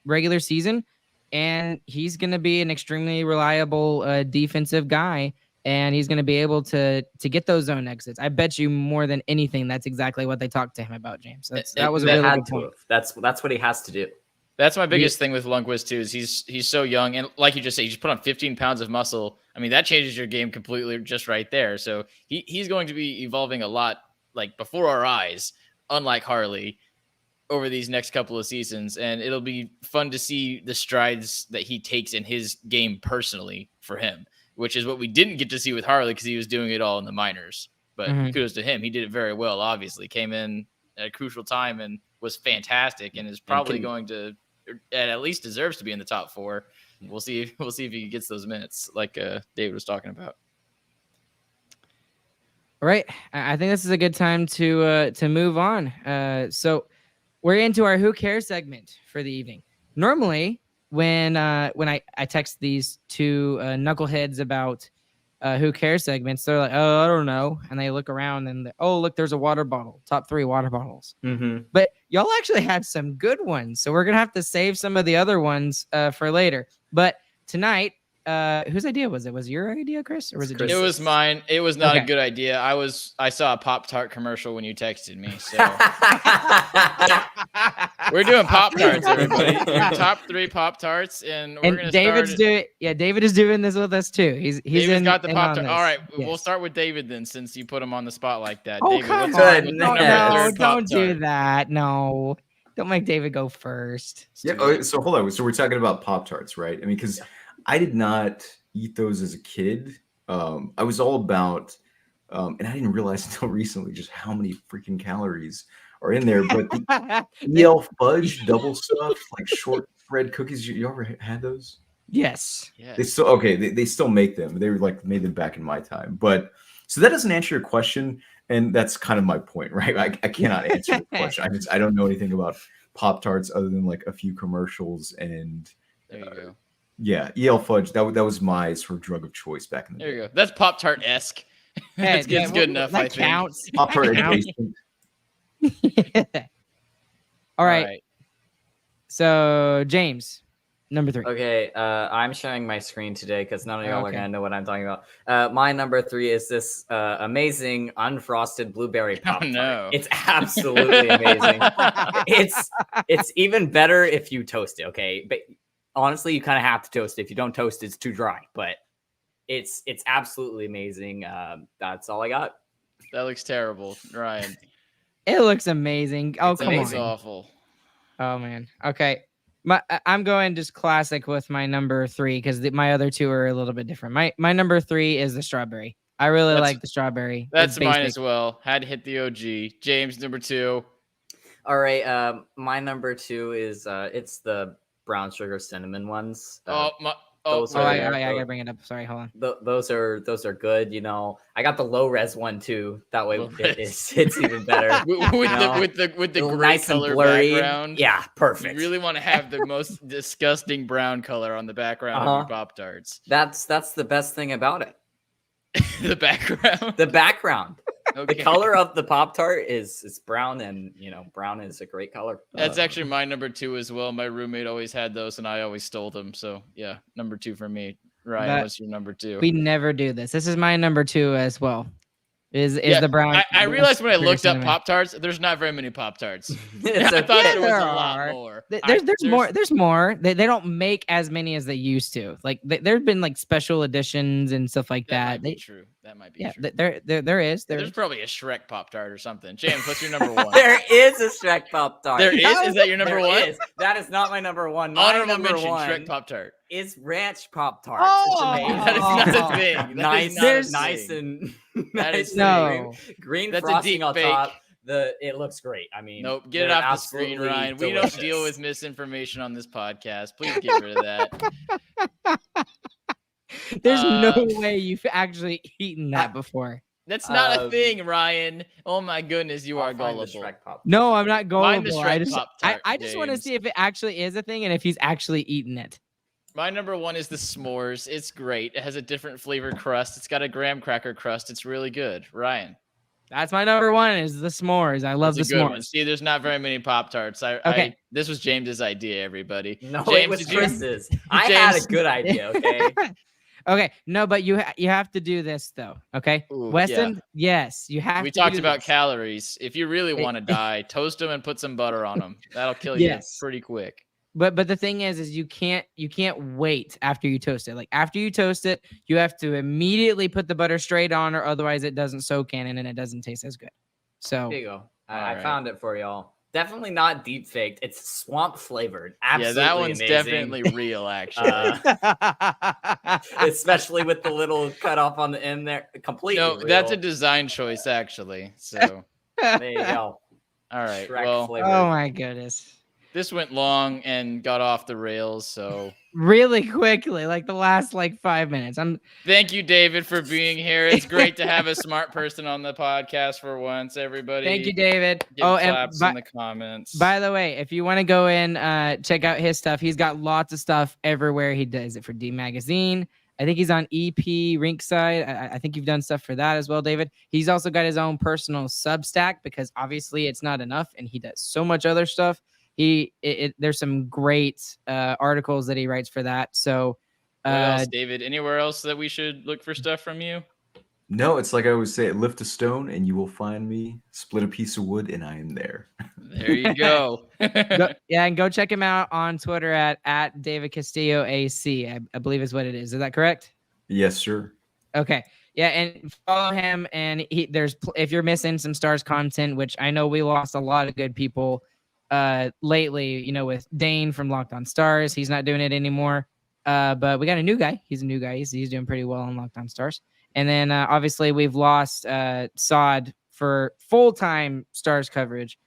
A: regular season, and he's going to be an extremely reliable defensive guy, and he's going to be able to get those zone exits. I bet you more than anything that's exactly what they talked to him about, James. That was a really good point.
C: That's what he has to do.
B: That's my biggest thing with Lundqvist too, is he's so young, and like you just said, he just put on 15 pounds of muscle. I mean, that changes your game completely just right there. So he's going to be evolving a lot, like before our eyes, unlike Harley, over these next couple of seasons. And it'll be fun to see the strides that he takes in his game personally for him, which is what we didn't get to see with Harley because he was doing it all in the minors. But kudos to him. He did it very well, obviously. Came in at a crucial time and was fantastic, and is probably going to, at least deserves to be in the top four. We'll see if he gets those minutes like David was talking about.
A: All right. I think this is a good time to move on. So we're into our Who Cares segment for the evening. Normally, when I text these two knuckleheads about Who Cares segments, they're like, oh, I don't know. And they look around and, oh, look, there's a water bottle, top 3 water bottles.
C: Mm-hmm.
A: But y'all actually have some good ones. So we're going to have to save some of the other ones for later. But tonight, whose idea was it? Was it your idea, Chris, or was it
C: Chris.
B: It
A: just?
B: was mine. It was not
A: Okay.
B: a good idea. I saw a Pop-Tart commercial when you texted me. So we're doing Pop-Tarts, everybody. Your top 3 Pop-Tarts, and we're
A: And
B: gonna
A: David's
B: start.
A: doing. Yeah, David is doing this with us too. He's
B: David's got the
A: in on
B: Pop-Tart.
A: this.
B: All right, we'll
A: Yes.
B: start with David then, since you put him on the spot like that.
A: Oh
B: David,
A: come
B: what's
A: on!
C: Good
A: No,
C: number
A: no,
C: third
A: don't do
B: Pop-Tart?
A: that. No, don't make David go first.
D: Yeah. Okay, so hold on. So we're talking about Pop-Tarts, right? I mean, because I did not eat those as a kid. I was all about, and I didn't realize until recently just how many freaking calories are in there. But the EL fudge double stuff, like shortbread cookies, you ever had those?
A: Yes.
D: They still they still make them. They were like made them back in my time. But so that doesn't answer your question, and that's kind of my point, right? I cannot answer the question. I don't know anything about Pop-Tarts other than like a few commercials and
B: There you go.
D: yeah, EL fudge. That was my sort of drug of choice back in the
B: There
D: day.
B: you go. That's Pop-Tart esque. That's
A: Yeah,
B: good enough.
A: That
B: I think.
A: counts.
D: Pop-Tart
A: That counts.
D: adjacent.
A: All right. So James, number 3.
C: Okay, I'm sharing my screen today because none of y'all are
A: Okay.
C: gonna know what I'm talking about. My number 3 is this amazing unfrosted blueberry pop tart.
B: no.
C: It's absolutely amazing. It's even better if you toast it. Okay, but honestly, you kind of have to toast it. If you don't toast it, it's too dry. But it's absolutely amazing. That's all I got.
B: That looks terrible, Ryan.
A: It looks amazing. Oh
C: It's
A: come
B: That looks
A: on.
B: awful.
A: Oh man. Okay. I'm going just classic with my number 3 because my other 2 are a little bit different. My number 3 is the strawberry. I really
B: That's-
A: like the strawberry.
B: That's
A: It's
B: mine
A: basic.
B: as well. Had to hit the OG. James, number 2.
C: All right, my number 2 is it's the brown sugar cinnamon ones. Those
A: Oh,
C: are-
A: I gotta bring it up. Sorry, hold on.
C: Those are good. You know, I got the low res one too. That way
B: Low res.
C: it's even better.
B: with
C: know,
B: the
C: Little
B: gray
C: nice and
B: color
C: blurry.
B: background.
C: Yeah, perfect.
B: You really want to have the most disgusting brown color on the background of your Pop-Tarts.
C: That's the best thing about it.
B: The background.
C: The background.
B: Okay.
C: The color of the Pop-Tart is brown, and you know, brown is a great color.
B: That's actually my number 2 as well. My roommate always had those, and I always stole them. So yeah, number 2 for me. Ryan, what's your number 2?
A: We never do this. This is my number 2 as well. Is
B: Yeah,
A: the brown?
B: I realized when I
A: sugar
B: looked up
A: cinnamon.
B: Pop-Tarts, there's not very many Pop-Tarts.
C: It's
B: I thought
C: okay.
B: there was
A: there
B: a lot
A: are.
B: more.
A: There's more. There's more. They don't make as many as they used to. Like there've been like special editions and stuff like
B: That
A: that.
B: might be true. That might be
A: Yeah,
B: true.
A: there is.
B: There's probably a Shrek Pop-Tart or something. James, what's your number 1?
C: There is a Shrek Pop-Tart.
B: There is? Is that your number
C: There
B: 1?
C: is. That is not my number 1. My
B: Honorable
C: number
B: mention,
C: 1
B: Shrek Pop-Tart.
C: is ranch Pop-Tarts.
A: Oh,
C: It's amazing.
B: That is not a thing. That is
C: Nice,
B: not a
C: nice,
B: thing.
C: and
B: That
C: nice
B: is
C: and
A: no.
C: green
B: That's a
C: frosting
B: deep
C: on
B: fake.
C: top. It looks great. I mean,
B: Nope, get it
C: they're
B: off the screen,
C: absolutely
B: Ryan. We don't deal
C: delicious.
B: with misinformation on this podcast. Please get rid of that.
A: There's no
B: Uh,
A: way you've actually eaten that before.
B: That's not a
C: Um,
B: thing, Ryan. Oh my goodness, you
C: I'll
B: are
C: find the
B: gullible.
C: Shrek Pop-Tart.
A: No, I'm not
B: Find the
A: gullible.
B: Shrek Pop-Tart,
A: I just want to
B: James.
A: see if it actually is a thing and if he's actually eaten it.
B: My number 1 is the s'mores. It's great. It has a different flavor crust. It's got a graham cracker crust. It's really good. Ryan.
A: That's my number 1 is the s'mores. I love
B: That's
A: the
B: a good one.
A: s'mores.
B: See, there's not very many Pop-Tarts.
A: Okay.
B: This was James's idea, everybody.
C: No,
B: James,
C: it was
B: did you-
C: Chris's. I had a
B: James-
C: good idea. Okay.
A: Okay, no, but you have to do this though. Okay,
B: Ooh,
A: Weston, yes, you have.
B: We
A: to
B: talked
A: do
B: about
A: this.
B: calories. If you really want to die, toast them and put some butter on them. That'll kill
A: Yes.
B: you pretty quick.
A: But the thing is you can't wait after you toast it. Like after you toast it, you have to immediately put the butter straight on, or otherwise it doesn't soak in and it doesn't taste as good. So
C: There you go. I
B: Alright.
C: found it for y'all. Definitely not deep faked. It's swamp flavored. Absolutely
B: Yeah, that one's
C: amazing.
B: definitely real, actually.
C: Especially with the little cutoff on the end there. Completely.
B: No, that's a
C: real.
B: design choice, actually. So,
C: There you go.
B: all right.
C: Shrek
B: Well,
C: flavored.
A: oh my goodness.
B: this went long and got off the rails. So,
A: Really quickly, like the last 5 minutes.
B: thank you, David, for being here. It's great to have a smart person on the podcast for once, everybody.
A: Thank you, David.
B: Give
A: Oh, and
B: claps in the comments.
A: by the way, if you want to go in, check out his stuff. He's got lots of stuff everywhere. He does it for D Magazine. I think he's on EP Rinkside. I think you've done stuff for that as well, David. He's also got his own personal Substack because obviously it's not enough, and he does so much other stuff. There's some great articles that he writes for that. So
B: What else, David? Anywhere else that we should look for stuff from you?
D: No, it's like I always say, lift a stone and you will find me. Split a piece of wood and I am there.
B: There you go.
A: And go check him out on Twitter at David Castillo AC. I believe is what it is. Is that correct?
D: Yes, sir.
A: Okay. Yeah, and follow him. And if you're missing some Stars content, which I know we lost a lot of good people lately, you know, with Dane from Locked On Stars. He's not doing it anymore. But we got a new guy. He's a new guy. He's doing pretty well on Locked On Stars. And then obviously we've lost Sod for full-time Stars coverage.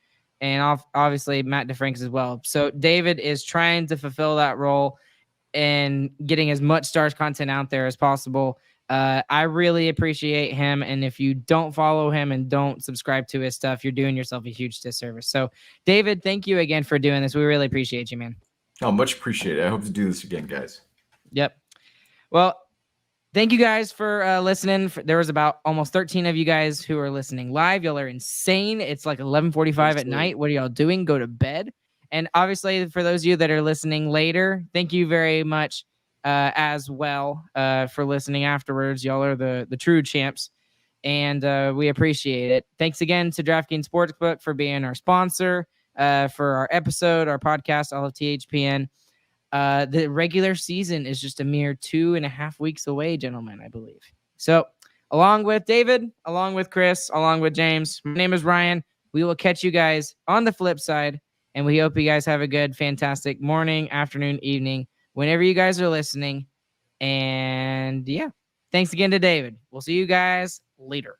A: And obviously Matt DeFranks as well. So David is trying to fulfill that role and getting as much Stars content out there as possible. I really appreciate him. And if you don't follow him and don't subscribe to his stuff, you're doing yourself a huge disservice. So David, thank you again for doing this. We really appreciate you, man.
D: Oh, much appreciated. I hope to do this again, guys.
A: Yep. Well, thank you guys for listening. There was about almost 13 of you guys who are listening live. Y'all are insane. It's like 11:45 at night. What are y'all doing? Go to bed. And obviously, for those of you that are listening later, thank you very much as well for listening afterwards. Y'all are the true champs, and we appreciate it. Thanks again to DraftKings Sportsbook for being our sponsor for our episode, our podcast, all of THPN. The regular season is just a mere 2.5 weeks away, gentlemen, I believe. So along with David, along with Chris, along with James, my name is Ryan. We will catch you guys on the flip side, and we hope you guys have a good, fantastic morning, afternoon, evening, whenever you guys are listening. And yeah, thanks again to David. We'll see you guys later.